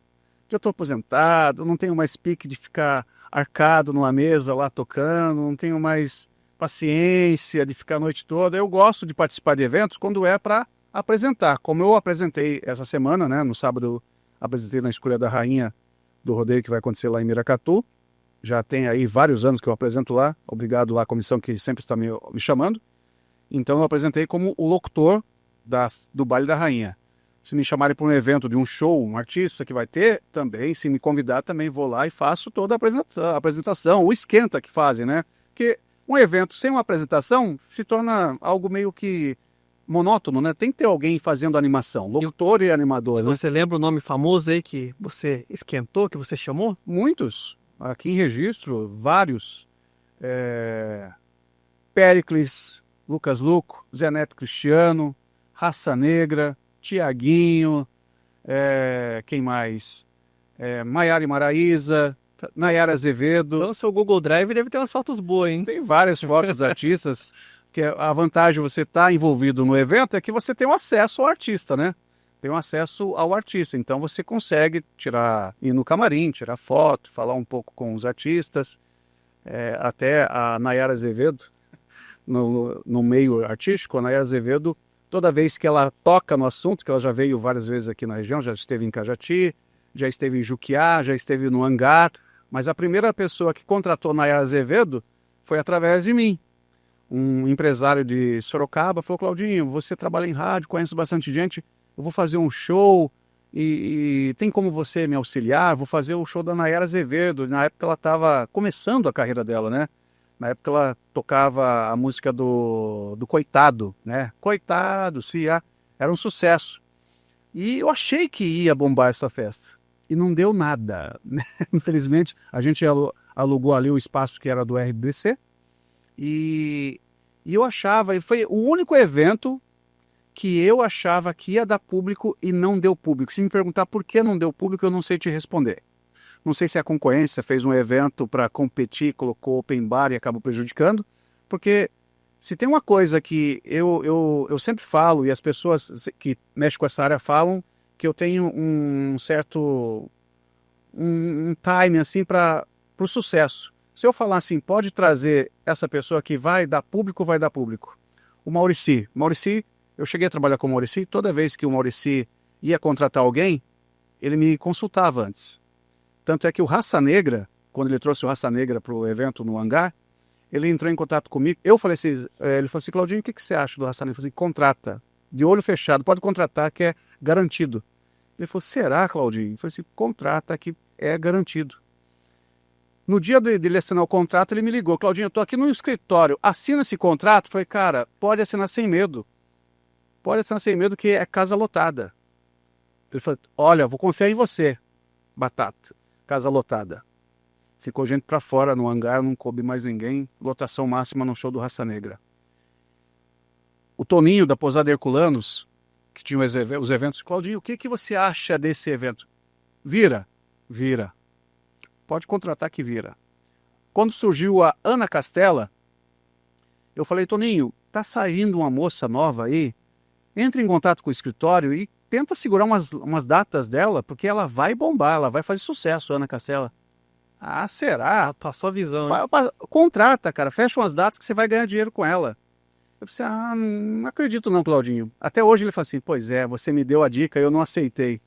já estou aposentado, não tenho mais pique de ficar arcado numa mesa lá tocando, não tenho mais paciência de ficar a noite toda. Eu gosto de participar de eventos quando é para apresentar, como eu apresentei essa semana, né? No sábado apresentei na Escolha da Rainha do rodeio que vai acontecer lá em Miracatu. Já tem aí vários anos que eu apresento lá. Obrigado lá à comissão que sempre está me chamando. Então eu apresentei como o locutor do Baile da Rainha. Se me chamarem para um evento de um show, um artista que vai ter, também, se me convidar, também vou lá e faço toda a apresentação, o esquenta que fazem, né? Porque um evento sem uma apresentação se torna algo meio que monótono, né? Tem que ter alguém fazendo animação, locutor e animador, né? Você lembra o nome famoso aí que você esquentou, que você chamou? Muitos. Aqui em registro, vários. Péricles, Lucas Luco, Zé Neto Cristiano, Raça Negra, Tiaguinho, quem mais? Maiara e Maraíza, Nayara Azevedo. Então, seu Google Drive deve ter umas fotos boas, hein? Tem várias fotos dos artistas, que a vantagem de você estar envolvido no evento é que você tem um acesso ao artista, né? Tem um acesso ao artista, então você consegue ir no camarim, tirar foto, falar um pouco com os artistas. Até a Nayara Azevedo, no meio artístico, a Nayara Azevedo, toda vez que ela toca no assunto, que ela já veio várias vezes aqui na região, já esteve em Cajati, já esteve em Juquiá, já esteve no Hangar, mas a primeira pessoa que contratou Nayara Azevedo foi através de mim. Um empresário de Sorocaba falou, Claudinho, você trabalha em rádio, conhece bastante gente, eu vou fazer um show e tem como você me auxiliar? Vou fazer o show da Nayara Azevedo. Na época ela estava começando a carreira dela, né? Na época ela tocava a música do Coitado, né? Coitado, era um sucesso. E eu achei que ia bombar essa festa. E não deu nada. Infelizmente, a gente alugou ali o espaço que era do RBC. E eu achava, e foi o único evento que eu achava que ia dar público e não deu público. Se me perguntar por que não deu público, eu não sei te responder. Não sei se a concorrência fez um evento para competir, colocou open bar e acabou prejudicando, porque se tem uma coisa que eu sempre falo, e as pessoas que mexem com essa área falam, que eu tenho um certo time assim para o sucesso. Se eu falar assim, pode trazer essa pessoa que vai dar público, vai dar público. O Maurici, eu cheguei a trabalhar com o Maurici, toda vez que o Maurici ia contratar alguém, ele me consultava antes. Tanto é que o Raça Negra, quando ele trouxe o Raça Negra para o evento no Hangar, ele entrou em contato comigo. Eu falei assim, ele falou assim, Claudinho, o que você acha do Raça Negra? Eu falei assim, contrata. de olho fechado, pode contratar que é garantido. Ele falou, será, Claudinho? Eu falei assim, contrata que é garantido. No dia dele assinar o contrato, ele me ligou, Claudinho, eu estou aqui no escritório, assina esse contrato? Eu falei, cara, pode assinar sem medo. Pode assinar sem medo que é casa lotada. Ele falou, olha, vou confiar em você, Batata, casa lotada. Ficou gente para fora no hangar, não coube mais ninguém, lotação máxima no show do Raça Negra. O Toninho da Pousada Herculanos, que tinha os eventos, Claudinho, o que você acha desse evento? Vira. Pode contratar que vira. Quando surgiu a Ana Castela, eu falei, Toninho, tá saindo uma moça nova aí, entre em contato com o escritório e tenta segurar umas datas dela, porque ela vai bombar, ela vai fazer sucesso, Ana Castela. Ah, será? Passou a visão, né? Contrata, cara, fecha umas datas que você vai ganhar dinheiro com ela. Eu pensei, não acredito não, Claudinho. Até hoje ele fala assim, pois é, você me deu a dica e eu não aceitei.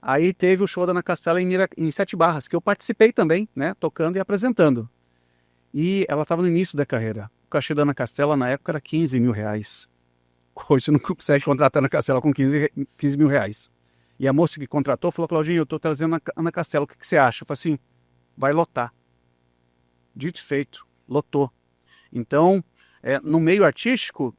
Aí teve o show da Ana Castela em Sete Barras, que eu participei também, né, tocando e apresentando. E ela estava no início da carreira. O cachê da Ana Castela na época era 15 mil reais. Hoje você não consegue contratar a Ana Castela com 15 mil reais. E a moça que contratou falou, Claudinho, eu estou trazendo a Ana Castela, o que você acha? Eu falei assim, vai lotar. Dito e feito, lotou. Então, no meio artístico,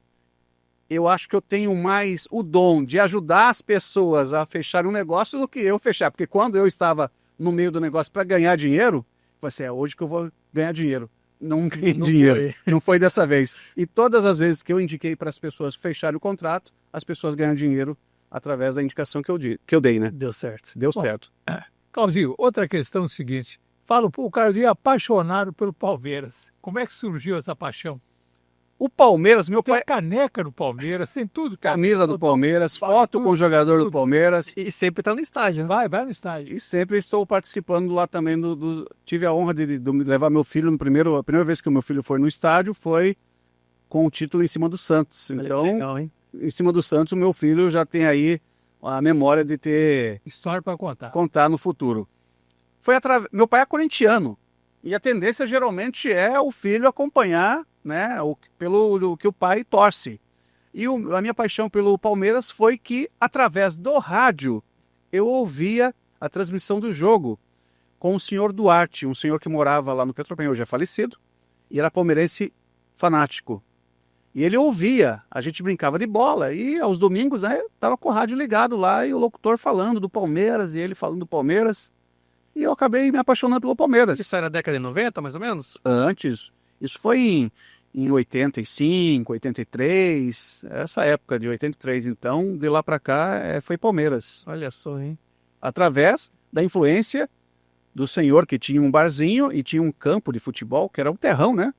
eu acho que eu tenho mais o dom de ajudar as pessoas a fechar um negócio do que eu fechar. Porque quando eu estava no meio do negócio para ganhar dinheiro, eu falei assim, é hoje que eu vou ganhar dinheiro. Não ganhei dinheiro. Não foi dessa vez. E todas as vezes que eu indiquei para as pessoas fecharem o contrato, as pessoas ganham dinheiro através da indicação que eu dei, né? Deu certo. Deu certo. Claudinho, outra questão é o seguinte. Fala um pouco, o cara é apaixonado pelo Palmeiras. Como é que surgiu essa paixão? O Palmeiras, meu Tem pai... caneca do Palmeiras, tem tudo, cara. Camisa do Palmeiras, foto com o jogador do Palmeiras. E sempre tá no estádio, né? Vai no estádio. E sempre estou participando lá também tive a honra de levar meu filho a primeira vez que o meu filho foi no estádio foi com o título em cima do Santos. Então, legal, hein? Em cima do Santos, o meu filho já tem aí a memória de ter história para contar no futuro. Meu pai é corintiano e a tendência geralmente é o filho acompanhar, né, pelo que o pai torce. E a minha paixão pelo Palmeiras foi que, através do rádio, eu ouvia a transmissão do jogo com o senhor Duarte, um senhor que morava lá no Petrobras, hoje é falecido, e era palmeirense fanático. E ele ouvia, a gente brincava de bola, e aos domingos, né, tava com o rádio ligado lá, e o locutor falando do Palmeiras, e ele falando do Palmeiras, e eu acabei me apaixonando pelo Palmeiras. Isso era década de 90, mais ou menos? Antes, isso foi em 85, 83, essa época de 83, então, de lá para cá, foi Palmeiras. Olha só, hein? Através da influência do senhor que tinha um barzinho e tinha um campo de futebol, que era um terrão, né?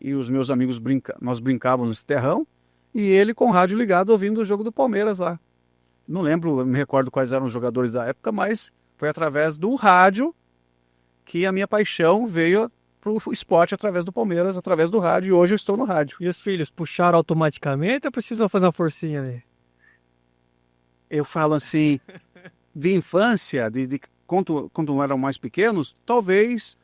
E os meus amigos nós brincávamos nesse terrão, e ele com o rádio ligado ouvindo o jogo do Palmeiras lá. Não lembro, me recordo quais eram os jogadores da época, mas foi através do rádio que a minha paixão veio pro esporte através do Palmeiras, através do rádio, e hoje eu estou no rádio. E os filhos puxaram automaticamente ou precisam fazer uma forcinha ali? Eu falo assim, de infância, quando eram mais pequenos, talvez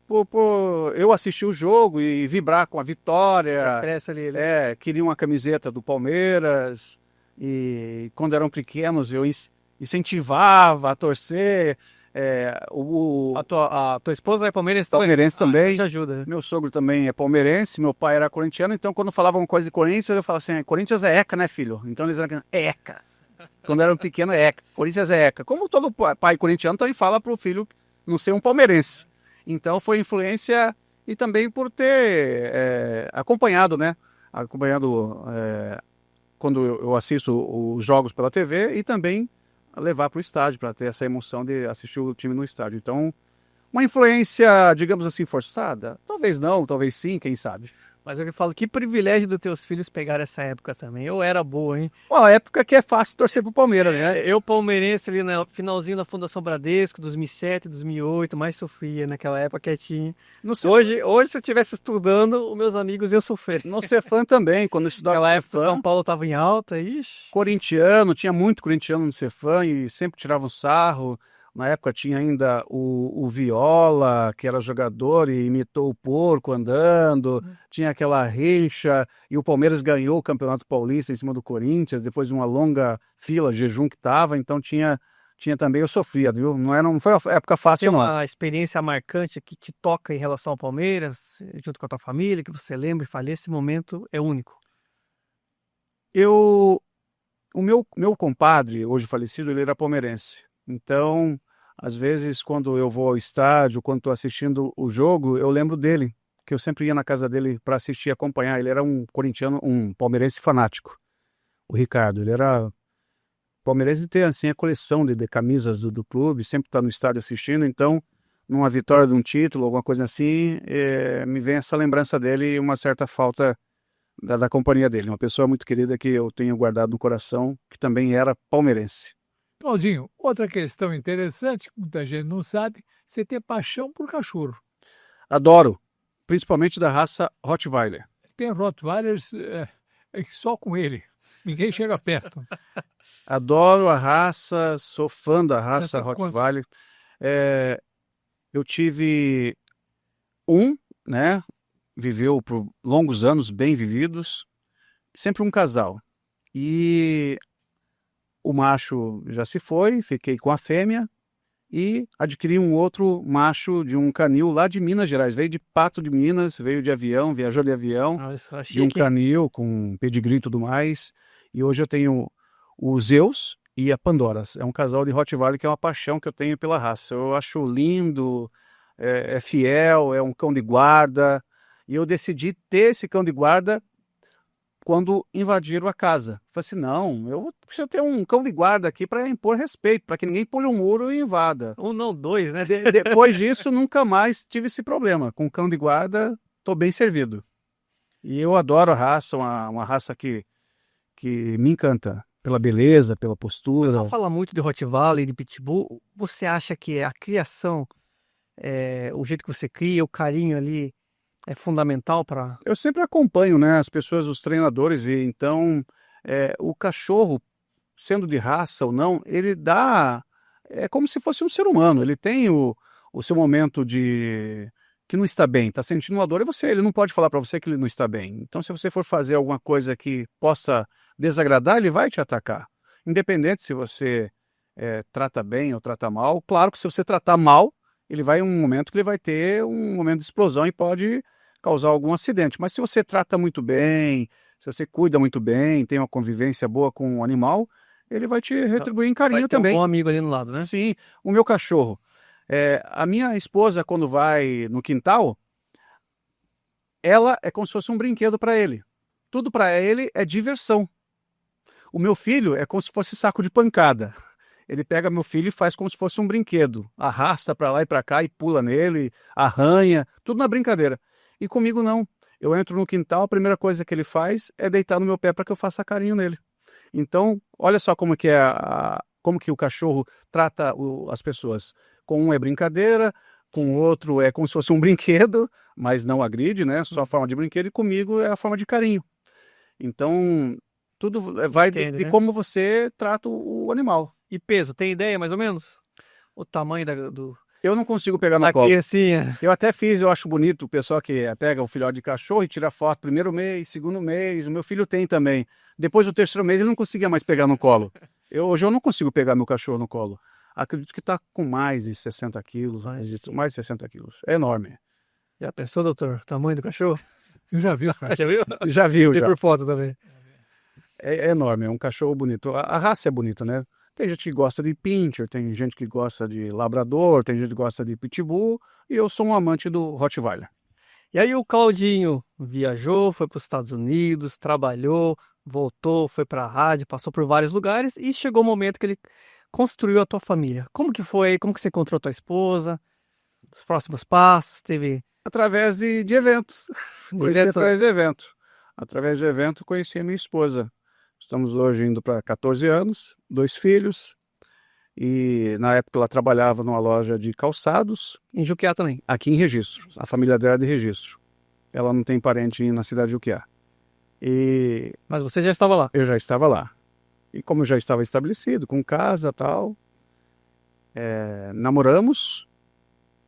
por eu assistir o jogo e vibrar com a vitória. Cresce ali, né? Queria uma camiseta do Palmeiras, e quando eram pequenos eu incentivava a torcer. A tua esposa é palmeirense também? Palmeirense também. Isso ajuda, né? Meu sogro também é palmeirense, meu pai era corintiano, então quando falavam coisa de Corinthians, eu falava assim, Corinthians é ECA, né, filho? Então eles eram ECA. Quando eram pequenos, é ECA. Corinthians é ECA. Como todo pai corintiano também fala para o filho não ser um palmeirense. Então foi influência e também por ter acompanhado, né? Quando eu assisto os jogos pela TV e também levar para o estádio, para ter essa emoção de assistir o time no estádio. Então, uma influência, digamos assim, forçada? Talvez não, talvez sim, quem sabe. Mas eu falo, que privilégio dos teus filhos pegar essa época também. Eu era boa, hein? Bom, a época que é fácil torcer pro Palmeiras, né? Eu palmeirense ali no finalzinho da Fundação Bradesco, 2007, 2008, mais sofria naquela época quietinho. Hoje, se eu estivesse estudando, os meus amigos iam sofrer. No Cefam também, quando eu estudava naquela no época, Cefam, São Paulo estava em alta, ixi. Corintiano, tinha muito corintiano no Cefam e sempre tiravam sarro. Na época tinha ainda o Viola, que era jogador e imitou o porco andando, tinha aquela rixa, e o Palmeiras ganhou o Campeonato Paulista em cima do Corinthians, depois de uma longa fila, jejum que tava, então tinha também, eu sofria, viu? Não foi uma época Tem fácil, não. uma experiência marcante que te toca em relação ao Palmeiras, junto com a tua família, que você lembra e fala, esse momento é único. O meu compadre, hoje falecido, ele era palmeirense. Então, às vezes, quando eu vou ao estádio, quando estou assistindo o jogo, eu lembro dele, que eu sempre ia na casa dele para assistir e acompanhar. Ele era um corintiano, um palmeirense fanático, o Ricardo. Ele era palmeirense e tem assim, a coleção de camisas do clube, sempre está no estádio assistindo. Então, numa vitória de um título, alguma coisa assim, me vem essa lembrança dele e uma certa falta da companhia dele. Uma pessoa muito querida que eu tenho guardado no coração, que também era palmeirense. Claudinho, outra questão interessante, que muita gente não sabe, você tem paixão por cachorro. Adoro, principalmente da raça Rottweiler. Tem Rottweilers só com ele, ninguém chega perto. Adoro a raça, sou fã da raça Essa Rottweiler. Eu tive um, né? Viveu por longos anos, bem vividos, sempre um casal. E o macho já se foi, fiquei com a fêmea e adquiri um outro macho de um canil lá de Minas Gerais. Veio de Pato de Minas, veio de avião, viajou de avião, de um canil com pedigree e tudo mais. E hoje eu tenho o Zeus e a Pandora. É um casal de Rottweiler que é uma paixão que eu tenho pela raça. Eu acho lindo, é fiel, é um cão de guarda. E eu decidi ter esse cão de guarda quando invadiram a casa. Falei assim, não, eu preciso ter um cão de guarda aqui para impor respeito, para que ninguém pule um muro e invada. Um não, dois, né? Depois disso, nunca mais tive esse problema. Com cão de guarda, estou bem servido. E eu adoro a raça, uma raça que me encanta. Pela beleza, pela O postura. pessoal fala muito de Rottweiler e de Pitbull. Você acha que a criação, o jeito que você cria, o carinho ali, é fundamental para... Eu sempre acompanho, né, as pessoas, os treinadores, e então o cachorro, sendo de raça ou não, ele dá... É como se fosse um ser humano, ele tem o seu momento de... que não está bem, está sentindo uma dor, ele não pode falar para você que ele não está bem. Então, se você for fazer alguma coisa que possa desagradar, ele vai te atacar. Independente se você trata bem ou trata mal. Claro que se você tratar mal, ele vai um momento que ele vai ter um momento de explosão e pode causar algum acidente. Mas se você trata muito bem, se você cuida muito bem, tem uma convivência boa com o animal, ele vai te retribuir em carinho vai ter também. Um bom amigo ali no lado, né? Sim, o meu cachorro. A minha esposa, quando vai no quintal, ela é como se fosse um brinquedo para ele. Tudo para ele é diversão. O meu filho é como se fosse saco de pancada. Ele pega meu filho e faz como se fosse um brinquedo. Arrasta para lá e para cá e pula nele, arranha, tudo na brincadeira. E comigo não. Eu entro no quintal, a primeira coisa que ele faz é deitar no meu pé para que eu faça carinho nele. Então, olha só como que como que o cachorro trata as pessoas. Com um é brincadeira, com o outro é como se fosse um brinquedo, mas não agride, né? Só a forma de brinquedo, e comigo é a forma de carinho. Então, tudo vai de como você trata o animal. E peso, tem ideia mais ou menos? O tamanho do... Eu não consigo pegar no colo. Criancinha. Eu até fiz, eu acho bonito o pessoal que pega o filhote de cachorro e tira foto primeiro mês, segundo mês. O meu filho tem também. Depois do terceiro mês ele não conseguia mais pegar no colo. Hoje eu não consigo pegar meu cachorro no colo. Acredito que está com mais de 60 quilos, mais de 60 quilos. É enorme. Já pensou, doutor, o tamanho do cachorro? Eu já vi, cara. Já viu? Já viu, já. por foto também. É enorme, é um cachorro bonito. A raça é bonita, né? Tem gente que gosta de Pinscher, tem gente que gosta de Labrador, tem gente que gosta de Pitbull, e eu sou um amante do Rottweiler. E aí o Claudinho viajou, foi para os Estados Unidos, trabalhou, voltou, foi para a rádio, passou por vários lugares e chegou o momento que ele construiu a tua família. Como que foi? Como que você encontrou a tua esposa? Os próximos passos? Teve... Através de eventos. Conheci através de evento. Através de evento conheci a minha esposa. Estamos hoje indo para 14 anos, 2 filhos, e na época ela trabalhava numa loja de calçados. Em Juquiá também? Aqui em Registro, a família dela é de Registro. Ela não tem parente na cidade de Juquiá. Mas você já estava lá? Eu já estava lá. E como eu já estava estabelecido, com casa e tal, namoramos,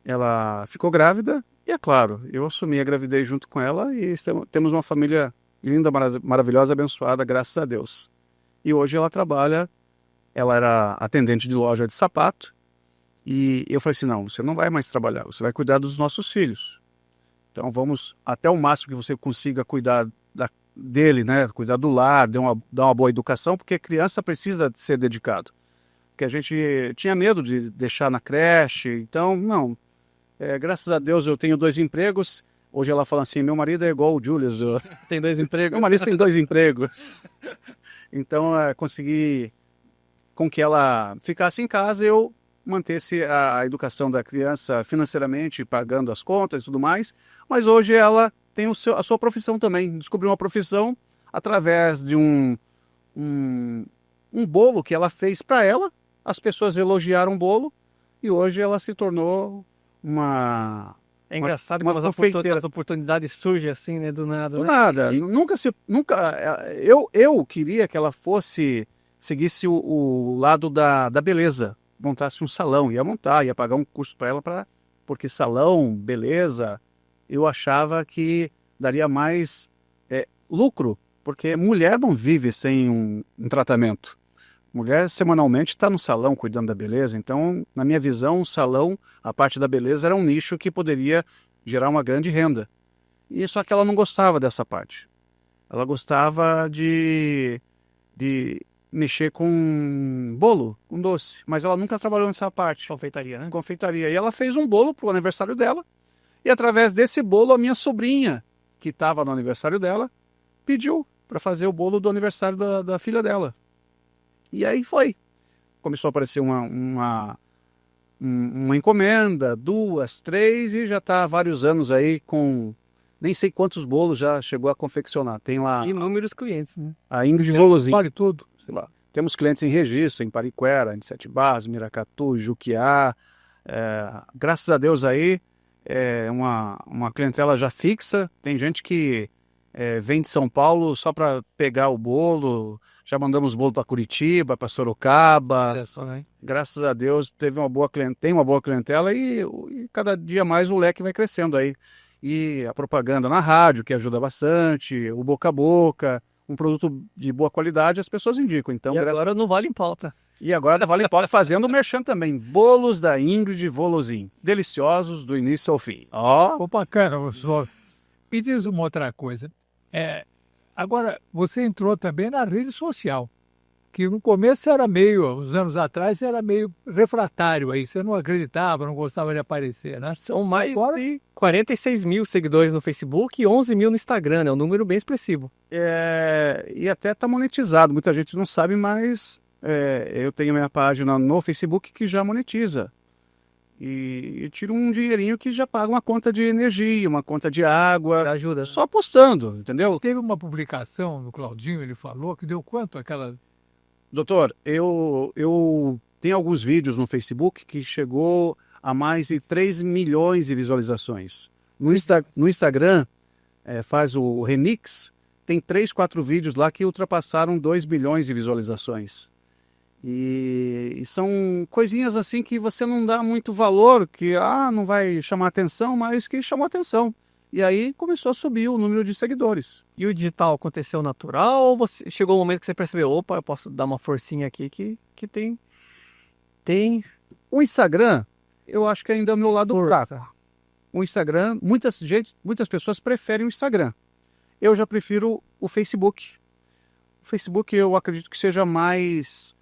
ela ficou grávida e, é claro, eu assumi a gravidez junto com ela e temos uma família linda, maravilhosa, abençoada, graças a Deus. E hoje ela era atendente de loja de sapato e eu falei assim, não, você não vai mais trabalhar, você vai cuidar dos nossos filhos. Então vamos até o máximo que você consiga cuidar dele, né? Cuidar do lar, dar uma boa educação, porque a criança precisa ser dedicado. Porque a gente tinha medo de deixar na creche, então, não. Graças a Deus eu tenho 2 empregos. Hoje ela fala assim, meu marido é igual o Julius. Tem 2 empregos? Meu marido tem 2 empregos. Então, consegui com que ela ficasse em casa, eu mantesse a educação da criança financeiramente, pagando as contas e tudo mais. Mas hoje ela tem a sua profissão também. Descobriu uma profissão através de um bolo que ela fez para ela. As pessoas elogiaram o bolo e hoje ela se tornou uma... É engraçado uma como as oportunidades surgem assim, né? Do nada. Do né? nada. Eu queria que ela seguisse o lado da beleza. Montasse um salão. Ia pagar um curso para ela, porque salão, beleza, eu achava que daria mais lucro. Porque mulher não vive sem um tratamento. Mulher semanalmente está no salão cuidando da beleza. Então, na minha visão, o salão, a parte da beleza, era um nicho que poderia gerar uma grande renda. E só que ela não gostava dessa parte. Ela gostava de mexer com bolo, com doce. Mas ela nunca trabalhou nessa parte. Confeitaria, né? Confeitaria. E ela fez um bolo para o aniversário dela. E através desse bolo, a minha sobrinha, que estava no aniversário dela, pediu para fazer o bolo do aniversário da filha dela. E aí foi. Começou a aparecer uma encomenda, 2, 3, e já está há vários anos aí com nem sei quantos bolos já chegou a confeccionar. Tem lá inúmeros clientes, né? A Ingrid Volozinho. Vale tudo. Sei lá. Temos clientes em Registro, em Pariquera, em Sete Barras, Miracatu, Juquiá. Graças a Deus aí, uma clientela já fixa. Tem gente que vem de São Paulo só para pegar o bolo. Já mandamos bolo para Curitiba, para Sorocaba. É só, né? Graças a Deus tem uma boa clientela e cada dia mais o leque vai crescendo aí. E a propaganda na rádio, que ajuda bastante, o boca a boca, um produto de boa qualidade, as pessoas indicam. Então, agora não Vale em Pauta. E agora da Vale em Pauta fazendo o merchan também. Bolos da Ingrid Volozin. Deliciosos do início ao fim. Pô, bacana, professor. Me diz uma outra coisa. Agora, você entrou também na rede social, que no começo uns anos atrás, era meio refratário aí. Você não acreditava, não gostava de aparecer, né? São mais de 46 mil seguidores no Facebook e 11 mil no Instagram, é um número bem expressivo. E até está monetizado, muita gente não sabe, mas eu tenho minha página no Facebook que já monetiza. E tiro um dinheirinho que já paga uma conta de energia, uma conta de água. Ajuda. Só postando, entendeu? Teve uma publicação do Claudinho, ele falou, que deu quanto aquela... Doutor, eu tenho alguns vídeos no Facebook que chegou a mais de 3 milhões de visualizações. No Instagram, faz o remix, tem 3, 4 vídeos lá que ultrapassaram 2 bilhões de visualizações. E são coisinhas assim que você não dá muito valor, que não vai chamar atenção, mas que chamou atenção. E aí começou a subir o número de seguidores. E o digital aconteceu natural ou chegou o momento que você percebeu, opa, eu posso dar uma forcinha aqui que tem... O Instagram, eu acho que ainda é o meu lado fraco. O Instagram, muitas pessoas preferem o Instagram. Eu já prefiro o Facebook. O Facebook eu acredito que seja mais...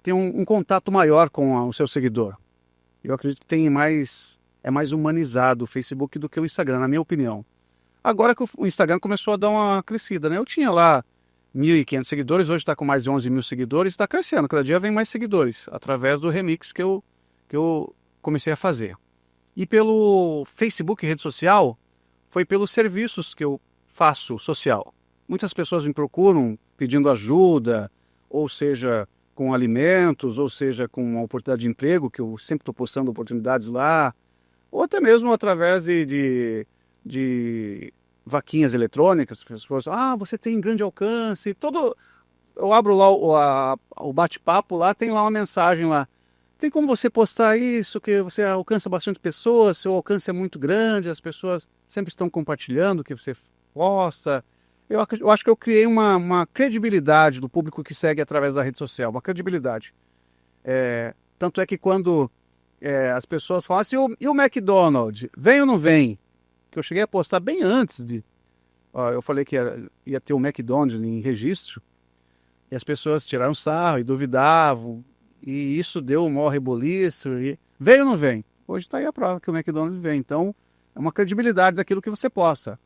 tem um contato maior com o seu seguidor. Eu acredito que é mais humanizado o Facebook do que o Instagram, na minha opinião. Agora que o Instagram começou a dar uma crescida, né? Eu tinha lá 1.500 seguidores, hoje está com mais de 11 mil seguidores, está crescendo, cada dia vem mais seguidores, através do remix que eu comecei a fazer. E pelo Facebook, rede social, foi pelos serviços que eu faço social. Muitas pessoas me procuram pedindo ajuda, ou seja, com alimentos, ou seja, com uma oportunidade de emprego, que eu sempre estou postando oportunidades lá, ou até mesmo através de vaquinhas eletrônicas, as pessoas, você tem grande alcance, eu abro lá o bate-papo lá, tem lá uma mensagem lá, tem como você postar isso, que você alcança bastante pessoas, seu alcance é muito grande, as pessoas sempre estão compartilhando o que você posta. Eu acho que eu criei uma credibilidade do público que segue através da rede social, uma credibilidade. Tanto é que quando as pessoas falam assim, e o McDonald's, vem ou não vem? Que eu cheguei a postar bem antes de... eu falei que ia ter o McDonald's em registro, e as pessoas tiraram sarro e duvidavam, e isso deu um maior reboliço, e vem ou não vem? Hoje está aí a prova que o McDonald's vem, então é uma credibilidade daquilo que você posta.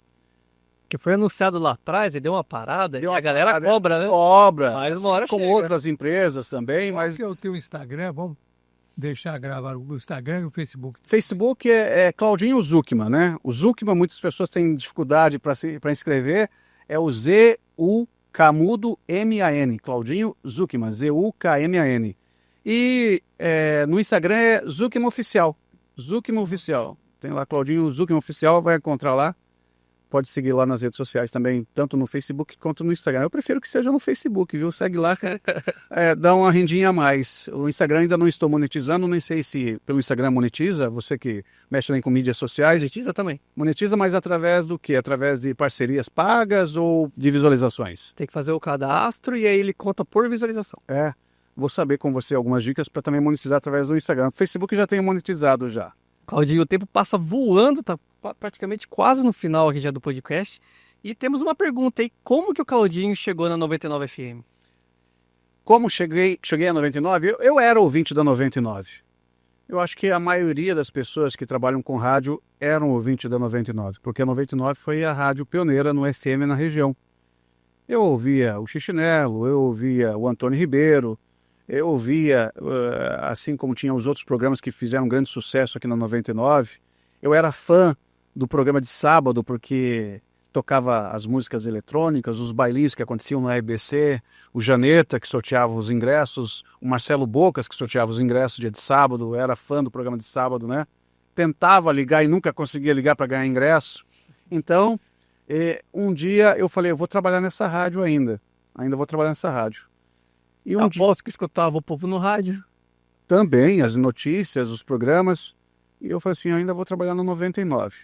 Que foi anunciado lá atrás e deu uma parada, e a galera cobra, né? Cobra, Mas uma hora como chega. outras empresas também, Qual mas... que é o teu Instagram? Vamos deixar gravar o Instagram e o Facebook. Facebook é Claudinho Zuckman, né? O Zuckman, muitas pessoas têm dificuldade para escrever, é o Z-U-K-M-A-N, Claudinho Zuckman, Z-U-K-M-A-N. E no Instagram é Zuckman Oficial, Zuckman Oficial. Tem lá Claudinho Zuckman Oficial, vai encontrar lá. Pode seguir lá nas redes sociais também, tanto no Facebook quanto no Instagram. Eu prefiro que seja no Facebook, viu? Segue lá, dá uma rendinha a mais. O Instagram ainda não estou monetizando, nem sei se pelo Instagram monetiza, você que mexe bem com mídias sociais. Monetiza também. Monetiza, mas através do quê? Através de parcerias pagas ou de visualizações? Tem que fazer o cadastro e aí ele conta por visualização. Vou saber com você algumas dicas para também monetizar através do Instagram. O Facebook já tenho monetizado já. Claudinho, o tempo passa voando, tá praticamente quase no final aqui já do podcast. E temos uma pergunta aí, como que o Claudinho chegou na 99 FM? Como cheguei a 99? Eu era ouvinte da 99. Eu acho que a maioria das pessoas que trabalham com rádio eram ouvintes da 99, porque a 99 foi a rádio pioneira no FM na região. Eu ouvia o Chichinelo, eu ouvia o Antônio Ribeiro, eu ouvia, assim como tinha os outros programas que fizeram grande sucesso aqui na 99. Eu era fã do programa de sábado, porque tocava as músicas eletrônicas, os bailinhos que aconteciam na RBC, o Janeta, que sorteava os ingressos, o Marcelo Bocas, que sorteava os ingressos dia de sábado. Eu era fã do programa de sábado, né? Tentava ligar e nunca conseguia ligar para ganhar ingresso. Então, um dia eu falei, eu vou trabalhar nessa rádio ainda vou trabalhar nessa rádio. E Eu aposto que escutava o povo no rádio. Também, as notícias, os programas. E eu falei assim, eu ainda vou trabalhar no 99.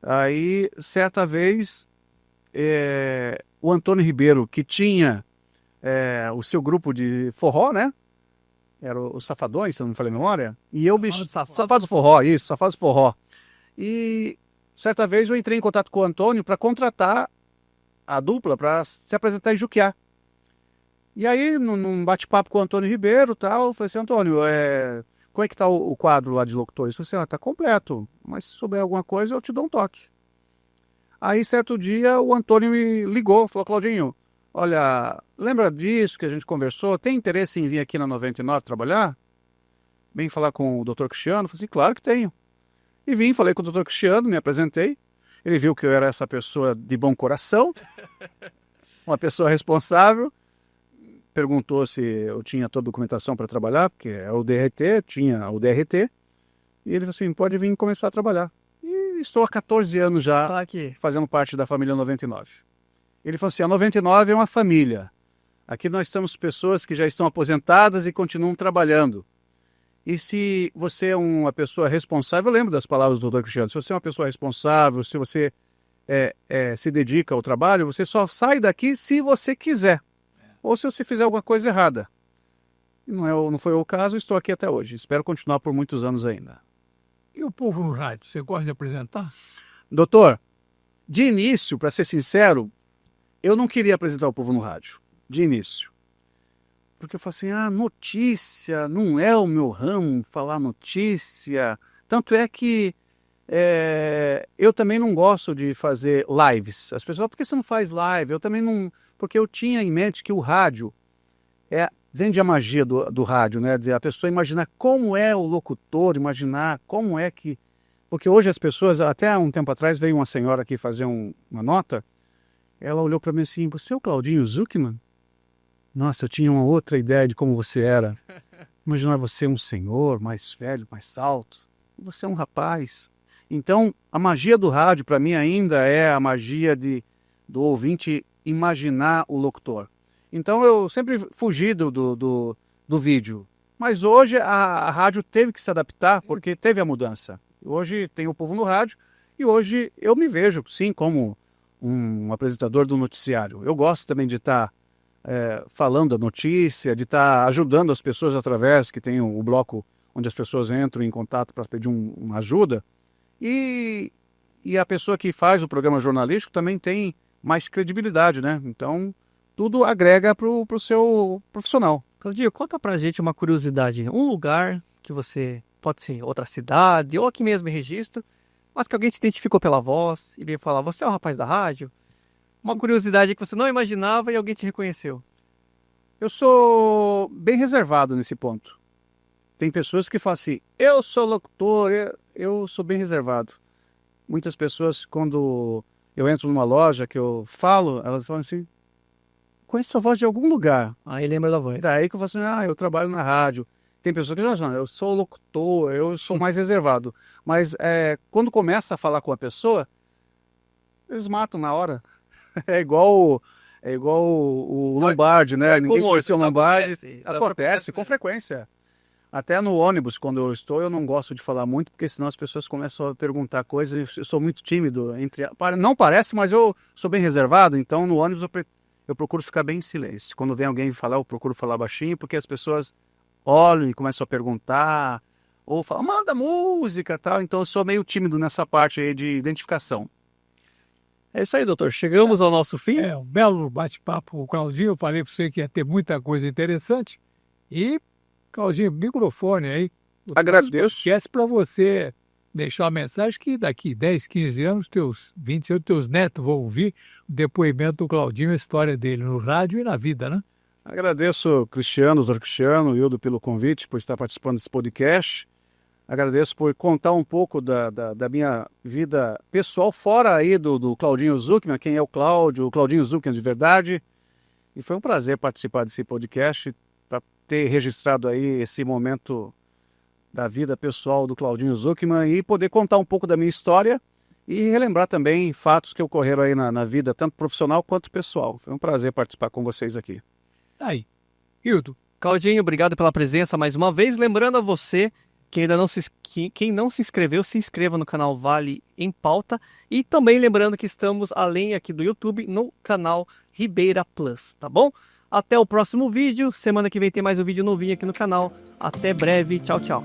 Aí, certa vez, o Antônio Ribeiro, que tinha o seu grupo de forró, né? Era os Safadões, se eu não me falei a memória. E eu, Safados Forró, isso, Safados Forró. E certa vez eu entrei em contato com o Antônio para contratar a dupla para se apresentar em Juquiá. E aí, num bate-papo com o Antônio Ribeiro, tal, eu falei assim, Antônio, como é que tá o quadro lá de locutores? Eu falei assim, tá completo, mas se souber alguma coisa eu te dou um toque. Aí, certo dia, o Antônio me ligou, falou, Claudinho, olha, lembra disso que a gente conversou? Tem interesse em vir aqui na 99 trabalhar? Vem falar com o Dr. Cristiano? Eu falei assim, claro que tenho. E vim, falei com o Dr. Cristiano, me apresentei. Ele viu que eu era essa pessoa de bom coração, uma pessoa responsável. Perguntou se eu tinha toda a documentação para trabalhar, porque é o DRT, tinha o DRT. E ele falou assim, pode vir começar a trabalhar. E estou há 14 anos já fazendo parte da família 99. Ele falou assim, a 99 é uma família. Aqui nós temos pessoas que já estão aposentadas e continuam trabalhando. E se você é uma pessoa responsável, eu lembro das palavras do Dr. Cristiano, se você é uma pessoa responsável, se você se dedica ao trabalho, você só sai daqui se você quiser. Ou se você fizer alguma coisa errada. Não foi o caso, estou aqui até hoje. Espero continuar por muitos anos ainda. E o povo no rádio, você gosta de apresentar? Doutor, de início, para ser sincero, eu não queria apresentar o povo no rádio. De início. Porque eu falei assim, notícia, não é o meu ramo falar notícia. Tanto é que eu também não gosto de fazer lives. As pessoas, por que você não faz live? Eu também não... Porque eu tinha em mente que o rádio vende a magia do rádio, né? De a pessoa imaginar como é o locutor, imaginar como é que... Porque hoje as pessoas, até há um tempo atrás, veio uma senhora aqui fazer uma nota, ela olhou para mim assim, você é o Claudinho Zuckman? Nossa, eu tinha uma outra ideia de como você era. Imaginar você um senhor, mais velho, mais alto. Você é um rapaz. Então, a magia do rádio, para mim, ainda é a magia do ouvinte imaginar o locutor. Então eu sempre fugi do vídeo. Mas hoje a rádio teve que se adaptar porque teve a mudança. Hoje tem o Povo no Rádio e hoje eu me vejo, sim, como um apresentador do noticiário. Eu gosto também de estar falando a notícia, de estar ajudando as pessoas através, que tem o bloco onde as pessoas entram em contato para pedir uma ajuda. E a pessoa que faz o programa jornalístico também tem mais credibilidade, né? Então, tudo agrega para o seu profissional. Claudinho, conta pra gente uma curiosidade. Um lugar que você, pode ser outra cidade ou aqui mesmo em Registro, mas que alguém te identificou pela voz e veio falar, você é o rapaz da rádio? Uma curiosidade que você não imaginava e alguém te reconheceu. Eu sou bem reservado nesse ponto. Tem pessoas que falam assim, eu sou locutor, eu sou bem reservado. Muitas pessoas, quando eu entro numa loja que eu falo, elas falam assim, conheço a voz de algum lugar. Aí lembra da voz. Daí que eu falo assim, eu trabalho na rádio. Tem pessoas que já acham, eu sou locutor, eu sou mais reservado. Mas quando começa a falar com a pessoa, eles matam na hora. É igual o Lombardi, né? Ninguém conhece o Lombardi. Acontece com frequência. Até no ônibus, quando eu estou, eu não gosto de falar muito, porque senão as pessoas começam a perguntar coisas. Eu sou muito tímido. Não parece, mas eu sou bem reservado. Então, no ônibus, eu procuro ficar bem em silêncio. Quando vem alguém falar, eu procuro falar baixinho, porque as pessoas olham e começam a perguntar, ou falam, manda música e tal. Então, eu sou meio tímido nessa parte aí de identificação. É isso aí, doutor. Chegamos ao nosso fim. Um belo bate-papo com o Claudinho. Eu falei para você que ia ter muita coisa interessante. E, Claudinho, microfone aí. Agradeço. Esquece para você deixar uma mensagem que daqui 10, 15 anos, teus 20 anos, teus netos vão ouvir o depoimento do Claudinho, a história dele no rádio e na vida, né? Agradeço, Cristiano, doutor Cristiano, Hildo, pelo convite, por estar participando desse podcast. Agradeço por contar um pouco da minha vida pessoal, fora aí do Claudinho Zuckman, quem é o Claudinho Zuckman de verdade. E foi um prazer participar desse podcast, para ter registrado aí esse momento da vida pessoal do Claudinho Zuckman e poder contar um pouco da minha história e relembrar também fatos que ocorreram aí na vida, tanto profissional quanto pessoal. Foi um prazer participar com vocês aqui. Aí, Hildo. Claudinho, obrigado pela presença mais uma vez. Lembrando a você que quem não se inscreveu, se inscreva no canal Vale em Pauta. E também lembrando que estamos, além aqui do YouTube, no canal Ribeira Plus, tá bom? Até o próximo vídeo. Semana que vem tem mais um vídeo novinho aqui no canal. Até breve. Tchau, tchau.